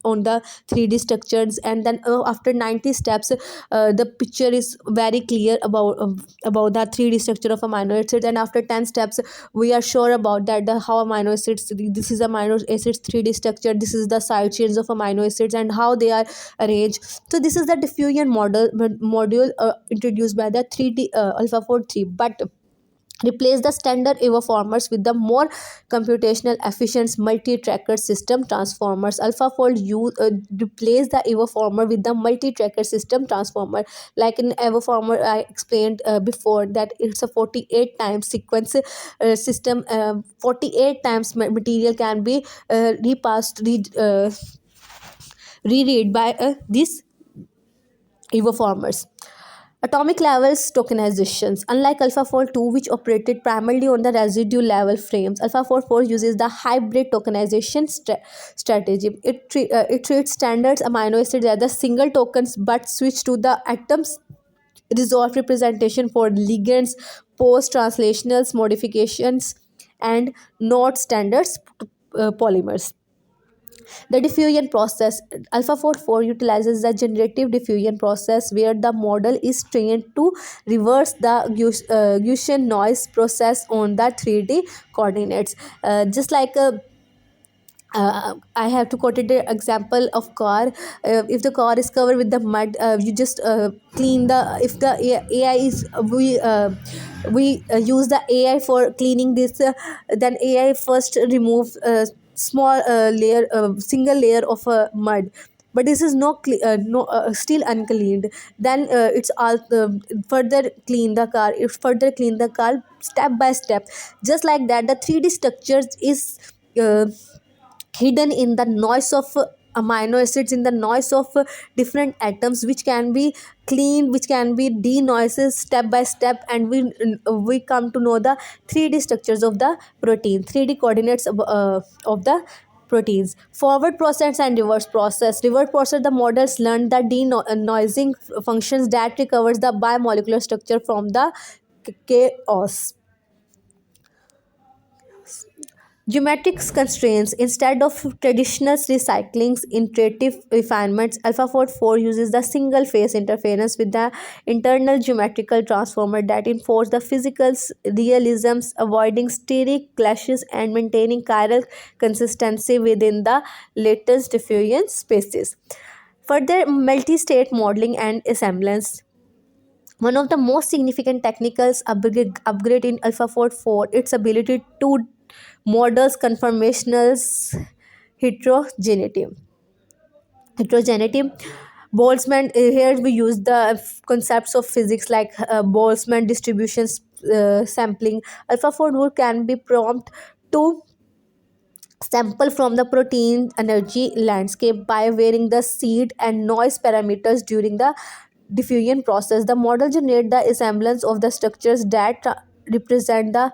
on the 3D structures, and then after 90 steps the picture is very clear about the 3D structure of amino acids. And after 10 steps we are sure about that how amino acids, this is amino acids 3D structure, this is the side chains of amino acids and how they are arranged. So this is the diffusion module introduced by the 3D AlphaFold 3, but replace the standard formers with the more computational efficient multi-tracker system transformers. AlphaFold replace the former with the multi-tracker system transformer. Like in former I explained before that it's a 48 times sequence system. 48 times material can be reread by these formers. Atomic levels tokenizations. Unlike AlphaFold 2, which operated primarily on the residue level frames, AlphaFold 4 uses the hybrid tokenization strategy. It treats standard amino acids as the single tokens but switch to the atoms resolved representation for ligands, post-translational modifications, and not standards polymers. The diffusion process. AlphaFold 4 utilizes the generative diffusion process where the model is trained to reverse the Gaussian noise process on the 3D coordinates. Just like I have to quote the example of car. If the car is covered with the mud, you just clean the. If the AI is we use the AI for cleaning this, then AI first remove small layer, single layer of mud. But this is still uncleaned. Then it's all further clean the car. It further clean the car step by step. Just like that, the 3D structures is Uh, hidden in the noise of amino acids, in the noise of different atoms, which can be cleaned, which can be denoises step by step, and we come to know the 3D structures of the protein, 3D coordinates of the proteins. Forward process and reverse process. Reverse process, the models learn the denoising functions that recovers the biomolecular structure from the chaos. Geometric constraints. Instead of traditional recycling's iterative refinements, AlphaFold 4 uses the single phase interference with the internal geometrical transformer that enforce the physical realisms, avoiding steric clashes and maintaining chiral consistency within the lattice diffusion spaces. Further, multi-state modeling and assemblance. One of the most significant technicals upgrade in AlphaFold 4, its ability to models conformational heterogeneity. Heterogeneity. Boltzmann, here we use the concepts of physics like Boltzmann distributions sampling. AlphaFold can be prompt to sample from the protein energy landscape by varying the seed and noise parameters during the diffusion process. The model generate the assemblance of the structures that represent the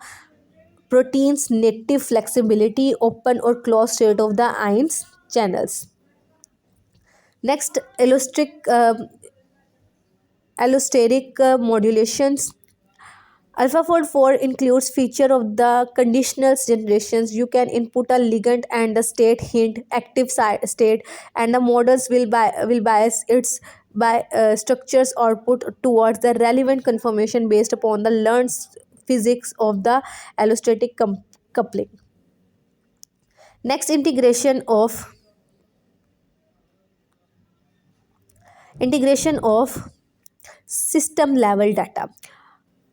protein's native flexibility, open or closed state of the ions channels. Next, allosteric modulations. AlphaFold 4 includes feature of the conditional generations. You can input a ligand and the state hint, active state, and the models will bias its by structures output towards the relevant conformation based upon the learned physics of the allostatic coupling. Next, integration of system level data.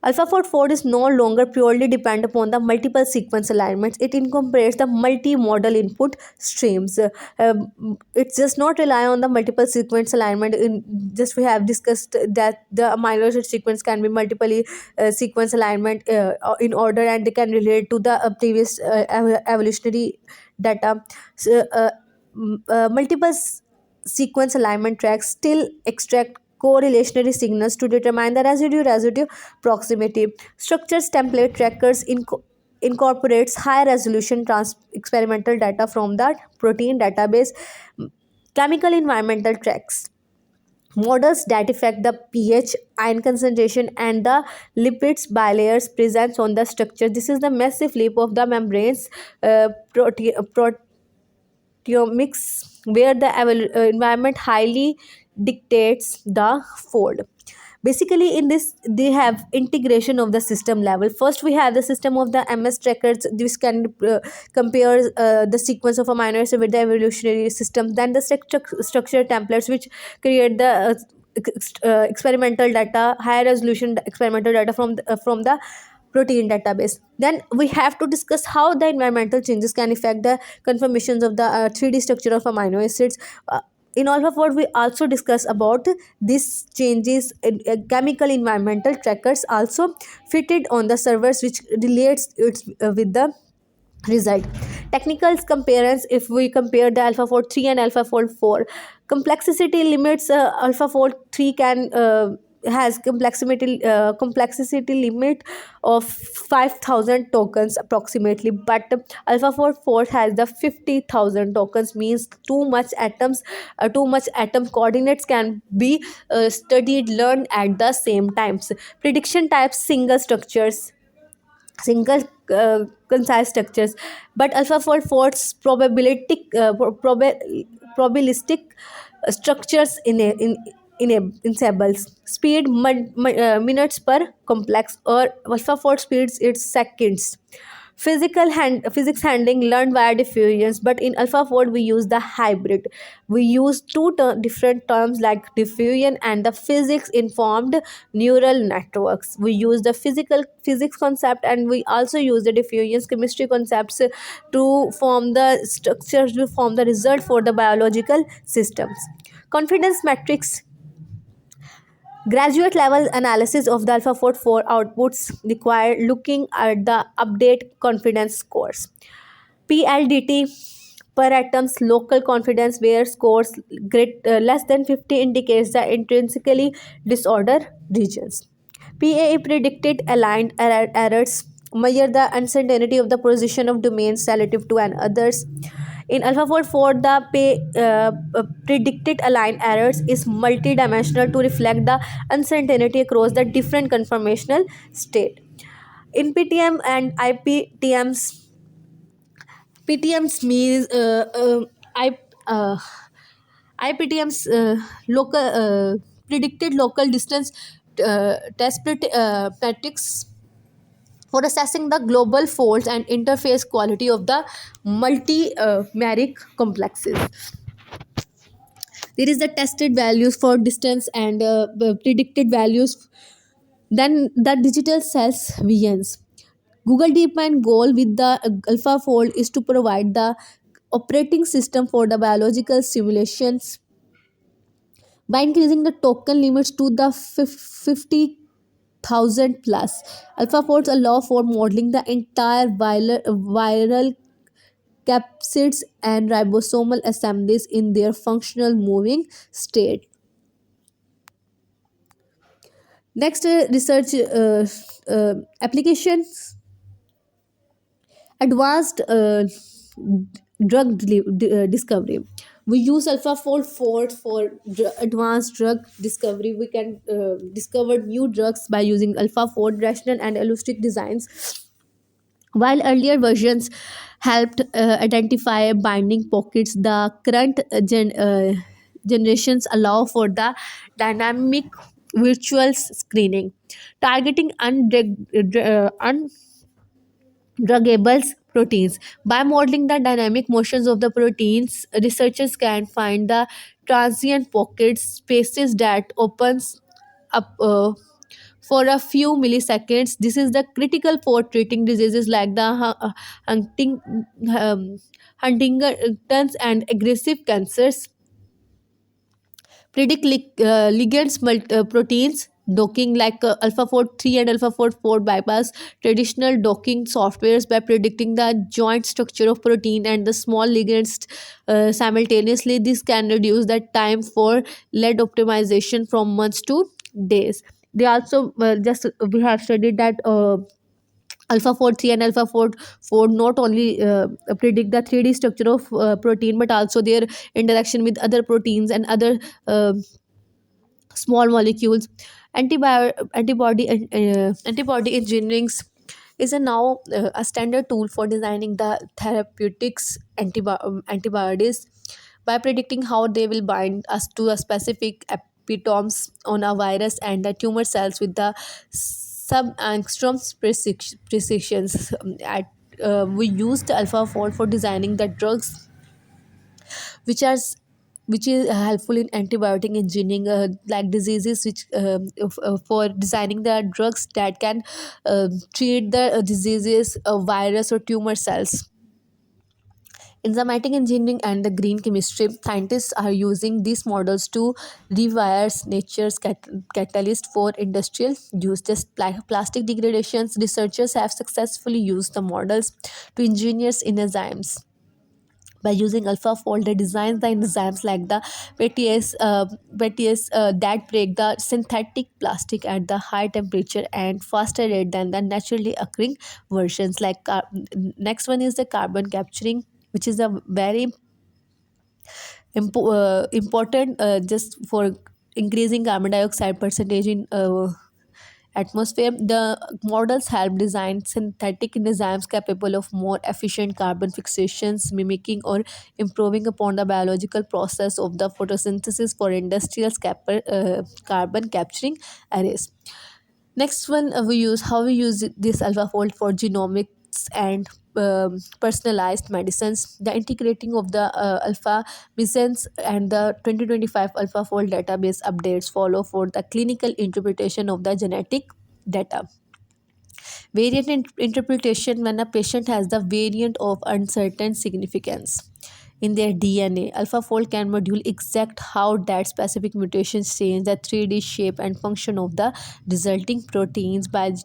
AlphaFold 4 is no longer purely dependent upon the multiple sequence alignments. It incorporates the multi-model input streams. It does not rely on the multiple sequence alignment. Just we have discussed that the amino acid sequence can be multiple sequence alignment in order, and they can relate to the previous evolutionary data. So, multiple sequence alignment tracks still extract correlationary signals to determine the residue proximity. Structures template trackers incorporates high resolution experimental data from the protein database. Chemical environmental tracks. Models that affect the pH, ion concentration, and the lipids bilayers presence on the structure. This is the massive leap of the membranes protein proteomics, where the environment highly dictates the fold. Basically, in this, they have integration of the system level. First, we have the system of the MS trackers. This can compare the sequence of amino acid with the evolutionary system. Then the structure templates, which create the experimental data, high resolution experimental data from the protein database. Then we have to discuss how the environmental changes can affect the conformations of the 3D structure of amino acids. In AlphaFold, we also discuss about these changes in chemical environmental trackers also fitted on the servers, which relates it with the result. Technical comparisons, if we compare the AlphaFold 3 and AlphaFold 4, complexity limits, AlphaFold 3 can has complexity limit of 5,000 tokens approximately, but AlphaFold 4 has the 50,000 tokens, means too much atom coordinates can be studied, learned at the same times. Prediction types, single concise structures, but AlphaFold force probabilistic structures enables speed minutes per complex, or AlphaFold speeds its seconds. Physics handling learned via diffusions, but in AlphaFold we use the hybrid. We use different terms like diffusion and the physics informed neural networks. We use the physics concept, and we also use the diffusions chemistry concepts to form the structures, to form the result for the biological systems. Confidence metrics. Graduate level analysis of the AlphaFold 4 outputs require looking at the update confidence scores. PLDT, per atoms local confidence, where scores less than 50 indicates the intrinsically disordered regions. PAE, predicted aligned errors, measure the uncertainty of the position of domains relative to an others. In AlphaFold 4, the predicted aligned errors is multidimensional to reflect the uncertainty across the different conformational state. In PTM and IPTMs, PTMs means I IPTMs, local predicted local distance test metrics for assessing the global folds and interface quality of the multi-meric complexes. There is the tested values for distance and the predicted values. Then the digital cells VNs. Google DeepMind goal with the AlphaFold is to provide the operating system for the biological simulations by increasing the token limits to the 50,000 plus. AlphaFolds allow for modeling the entire viral capsids and ribosomal assemblies in their functional moving state. Next, research applications. Advanced discovery. We use AlphaFold 4 for advanced drug discovery. We can discover new drugs by using AlphaFold rational and elastic designs. While earlier versions helped identify binding pockets, the current generations allow for the dynamic virtual screening, targeting undruggable proteins. By modeling the dynamic motions of the proteins, researchers can find the transient pockets, spaces that opens up for a few milliseconds. This is the critical for treating diseases like the hunting, Huntington's and aggressive cancers. Predict ligands proteins docking, like AlphaFold 3 and AlphaFold 4 bypass traditional docking softwares by predicting the joint structure of protein and the small ligands simultaneously. This can reduce the time for lead optimization from months to days. They also just we have studied that AlphaFold 3 and AlphaFold 4 not only predict the 3D structure of protein, but also their interaction with other proteins and other small molecules. Antibody engineering. is a now a standard tool for designing the therapeutics antibodies by predicting how they will bind us to a specific epitopes on a virus and the tumor cells with the sub-angstroms precisions. We used AlphaFold for designing the drugs which are which is helpful in antibiotic engineering, like diseases which for designing the drugs that can treat the diseases, virus or tumor cells. In somatic engineering and the green chemistry, scientists are using these models to rewire nature's catalyst for industrial use. Just plastic degradations, researchers have successfully used the models to engineer in enzymes. By using AlphaFold, they design the enzymes like the protease that break the synthetic plastic at the high temperature and faster rate than the naturally occurring versions. Next one is the carbon capturing, which is a very important, just for increasing carbon dioxide percentage in atmosphere. The models help design synthetic enzymes capable of more efficient carbon fixations, mimicking or improving upon the biological process of the photosynthesis for industrial carbon capturing arrays. Next one, we use how we use this AlphaFold for genomics and personalized medicines. The integrating of the alpha missions and the 2025 AlphaFold database updates follow for the clinical interpretation of the genetic data. Variant interpretation: when a patient has the variant of uncertain significance in their DNA, AlphaFold can module exact how that specific mutations change the 3D shape and function of the resulting proteins. By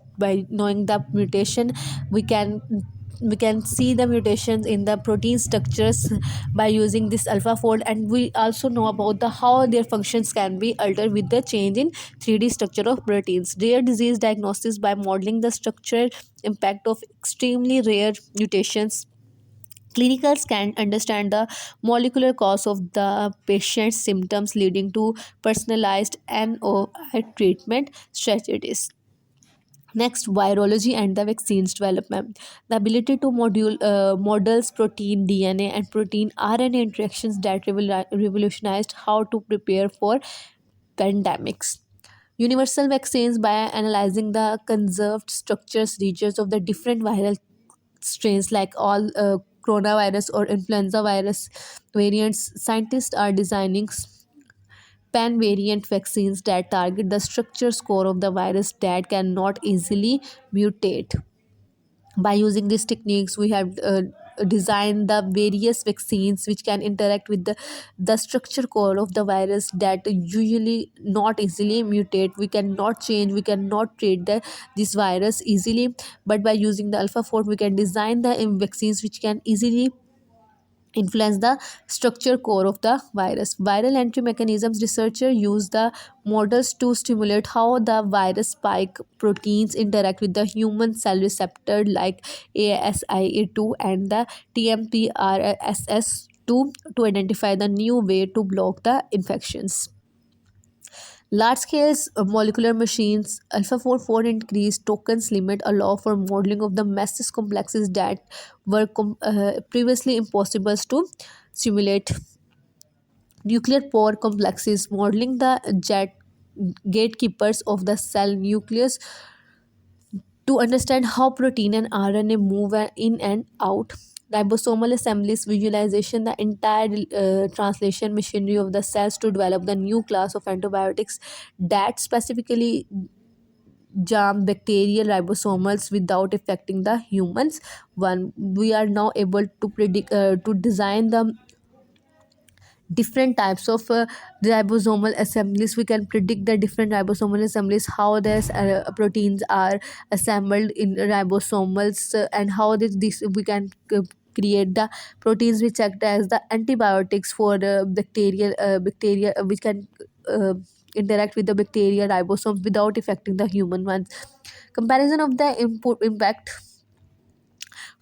knowing the mutation, we can we can see the mutations in the protein structures by using this AlphaFold, and we also know about the how their functions can be altered with the change in 3D structure of proteins. Rare disease diagnosis: by modeling the structural impact of extremely rare mutations, clinicals can understand the molecular cause of the patient's symptoms, leading to personalized NOI treatment strategies. Next, virology and the vaccines development. The ability to models protein, DNA, and protein RNA interactions that revolutionized how to prepare for pandemics. Universal vaccines: by analyzing the conserved structures regions of the different viral strains like all coronavirus or influenza virus variants, scientists are designing pan variant vaccines that target the structure core of the virus that cannot easily mutate. By using these techniques, we have designed the various vaccines which can interact with the structure core of the virus that usually not easily mutate. We cannot change, we cannot treat this virus easily, but by using the alpha 4 we can design the vaccines which can easily influence the structure core of the virus. Viral entry mechanisms: researchers use the models to stimulate how the virus spike proteins interact with the human cell receptor like ASIA2 and the TMPRSS2 to identify the new way to block the infections. Large scale molecular machines, AlphaFold increased tokens limit allow for modeling of the massive complexes that were previously impossible to simulate. Nuclear pore complexes, modeling the jet gatekeepers of the cell nucleus to understand how protein and RNA move in and out. Ribosomal assemblies, visualization the entire translation machinery of the cells to develop the new class of antibiotics that specifically jam bacterial ribosomals without affecting the humans one. We are now able to predict to design the different types of ribosomal assemblies. We can predict the different ribosomal assemblies, how the proteins are assembled in ribosomals, and how this we can create the proteins which act as the antibiotics for bacteria which can uh, interact with the bacteria ribosomes without affecting the human ones. Comparison of the input impact: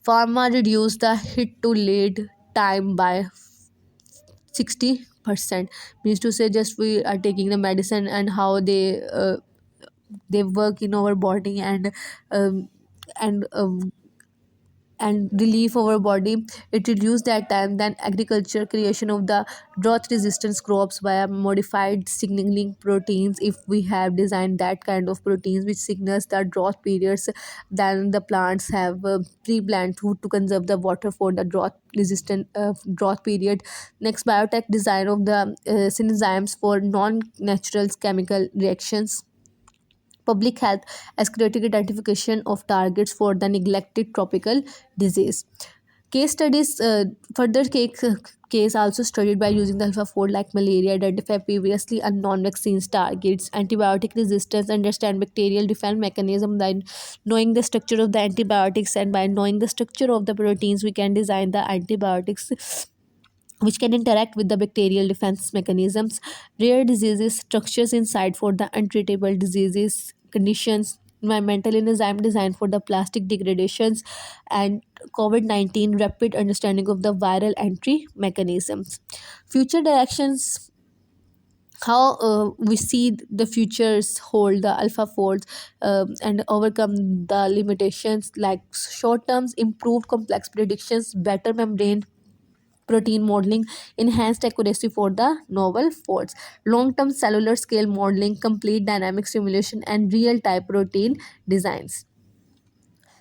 pharma reduce the hit to lead time by 60%. Means to say, just we are taking the medicine and how they work in our body, and um, and relief our body. It reduce that time. Then agriculture creation of the drought resistance crops via modified signaling proteins. If we have designed that kind of proteins which signals the drought periods, then the plants have pre-planned to conserve the water for the drought resistant drought period. Next, biotech design of the enzymes for non-natural chemical reactions. Public health as critical identification of targets for the neglected tropical disease. Case studies, further case also studied by using the AlphaFold like malaria, identify previously unknown vaccines targets, antibiotic resistance, understand bacterial defense mechanism. By knowing the structure of the antibiotics and by knowing the structure of the proteins, we can design the antibiotics which can interact with the bacterial defense mechanisms. Rare diseases, structures inside for the untreatable diseases, conditions, environmental enzyme design for the plastic degradations, and COVID 19 rapid understanding of the viral entry mechanisms. Future directions, how we see the futures hold the alpha folds and overcome the limitations like short terms improved complex predictions, better membrane protein modeling, enhanced accuracy for the novel folds, long-term cellular scale modeling, complete dynamic simulation, and real-time protein designs.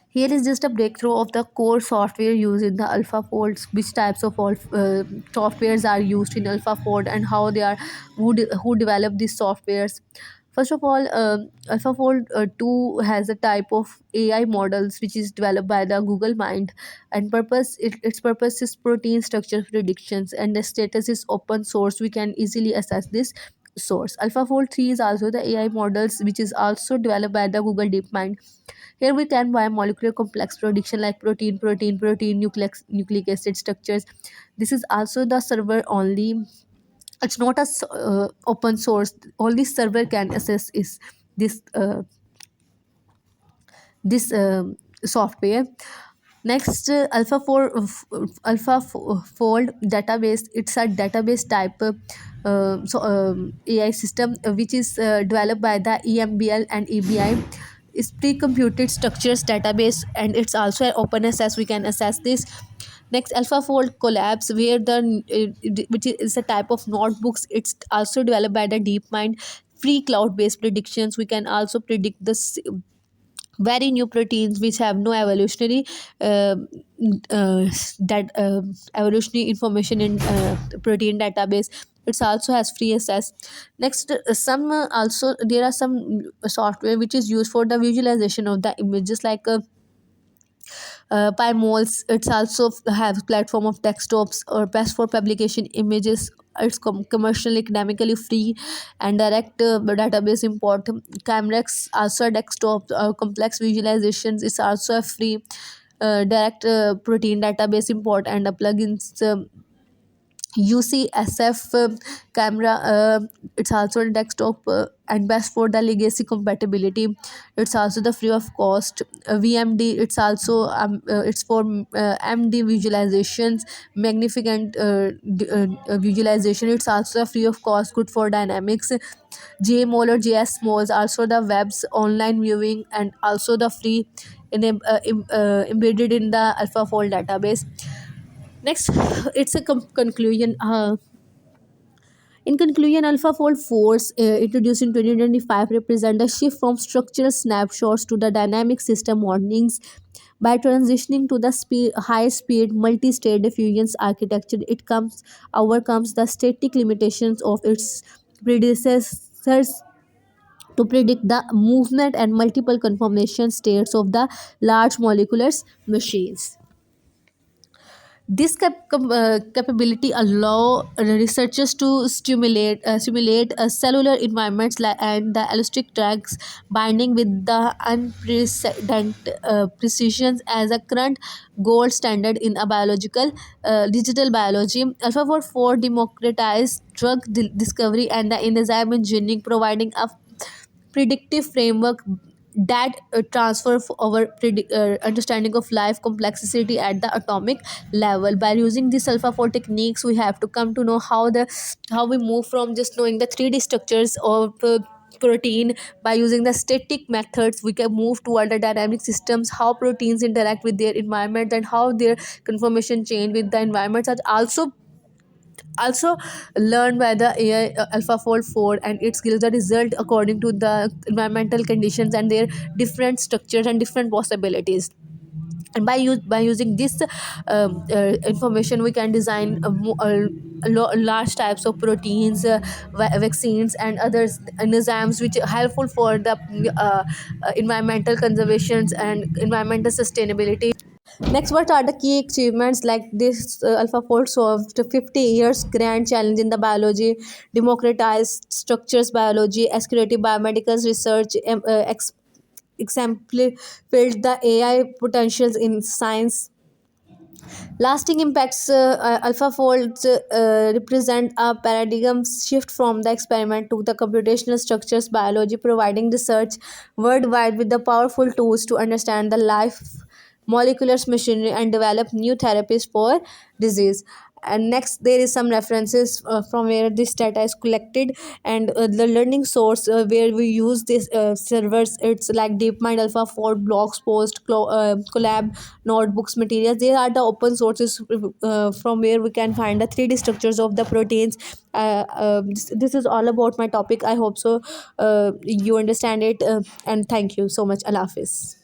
Here is just a breakthrough of the core software used in the AlphaFolds, which types of all softwares are used in AlphaFold and how they are, who develop these softwares. First of all, AlphaFold 2 has a type of AI models which is developed by the Google Mind, and its purpose is protein structure predictions, and the status is open source. We can easily access this source. AlphaFold 3 is also the AI models which is also developed by the Google DeepMind. Here we can molecular complex prediction like protein, nucleic acid structures. This is also the server only. It's not a open source. Only server can access is this software. Next, Fold database. It's a database type AI system which is developed by the EMBL and EBI. It's pre-computed structures database, and it's also an open access. We can access this. Next, AlphaFold Collabs, where which is a type of notebooks. It's also developed by the DeepMind. Free cloud-based predictions. We can also predict the very new proteins which have no evolutionary uh, that evolutionary information in protein database. It also has free access. Next, some also there are some software which is used for the visualization of the images like PyMoles. It's also have platform of desktops or best for publication images. It's commercially academically free and direct database import. Camrex also a desktop complex visualizations. It's also a free direct protein database import and a plugins. UCSF camera, it's also a desktop and best for the legacy compatibility. It's also the free of cost. VMD, it's also it's for MD visualizations, magnificent visualization. It's also a free of cost, good for dynamics. JMOL or JSMOL, also the web's online viewing and also the free embedded in the AlphaFold database. Next, it's a conclusion. In conclusion, AlphaFold 4s introduced in 2025 represent a shift from structural snapshots to the dynamic system modelings. By transitioning to the high-speed multi-state diffusion architecture, it overcomes the static limitations of its predecessors to predict the movement and multiple conformation states of the large molecular machines. This capability allow researchers to simulate cellular environments and the elastic tracks binding with the unprecedented precision as a current gold standard in a biological digital biology. AlphaFold 4 democratized drug discovery and the enzyme engineering, providing a predictive framework that transfer our understanding of life complexity at the atomic level. By using these AlphaFold techniques, we have to come to know how we move from just knowing the 3D structures of protein. By using the static methods, we can move toward the dynamic systems, how proteins interact with their environment and how their conformation change with the environments are also learned by the AI AlphaFold 4, and it gives the result according to the environmental conditions and their different structures and different possibilities. And by using this information, we can design large types of proteins, vaccines and others enzymes which are helpful for the environmental conservations and environmental sustainability. Next, what are the key achievements? Like this, AlphaFold solved 50 years grand challenge in the biology, democratized structures biology, accelerated biomedical research, exemplified the AI potentials in science. Lasting impacts. AlphaFolds represent a paradigm shift from the experiment to the computational structures biology, providing research worldwide with the powerful tools to understand the life, molecular machinery, and develop new therapies for disease. And next, there is some references from where this data is collected, and the learning source where we use this servers. It's like DeepMind, AlphaFold, blogs post, collab, notebooks, materials. They are the open sources from where we can find the 3D structures of the proteins. This is all about my topic. I hope so you understand it, and thank you so much. Allah Hafiz.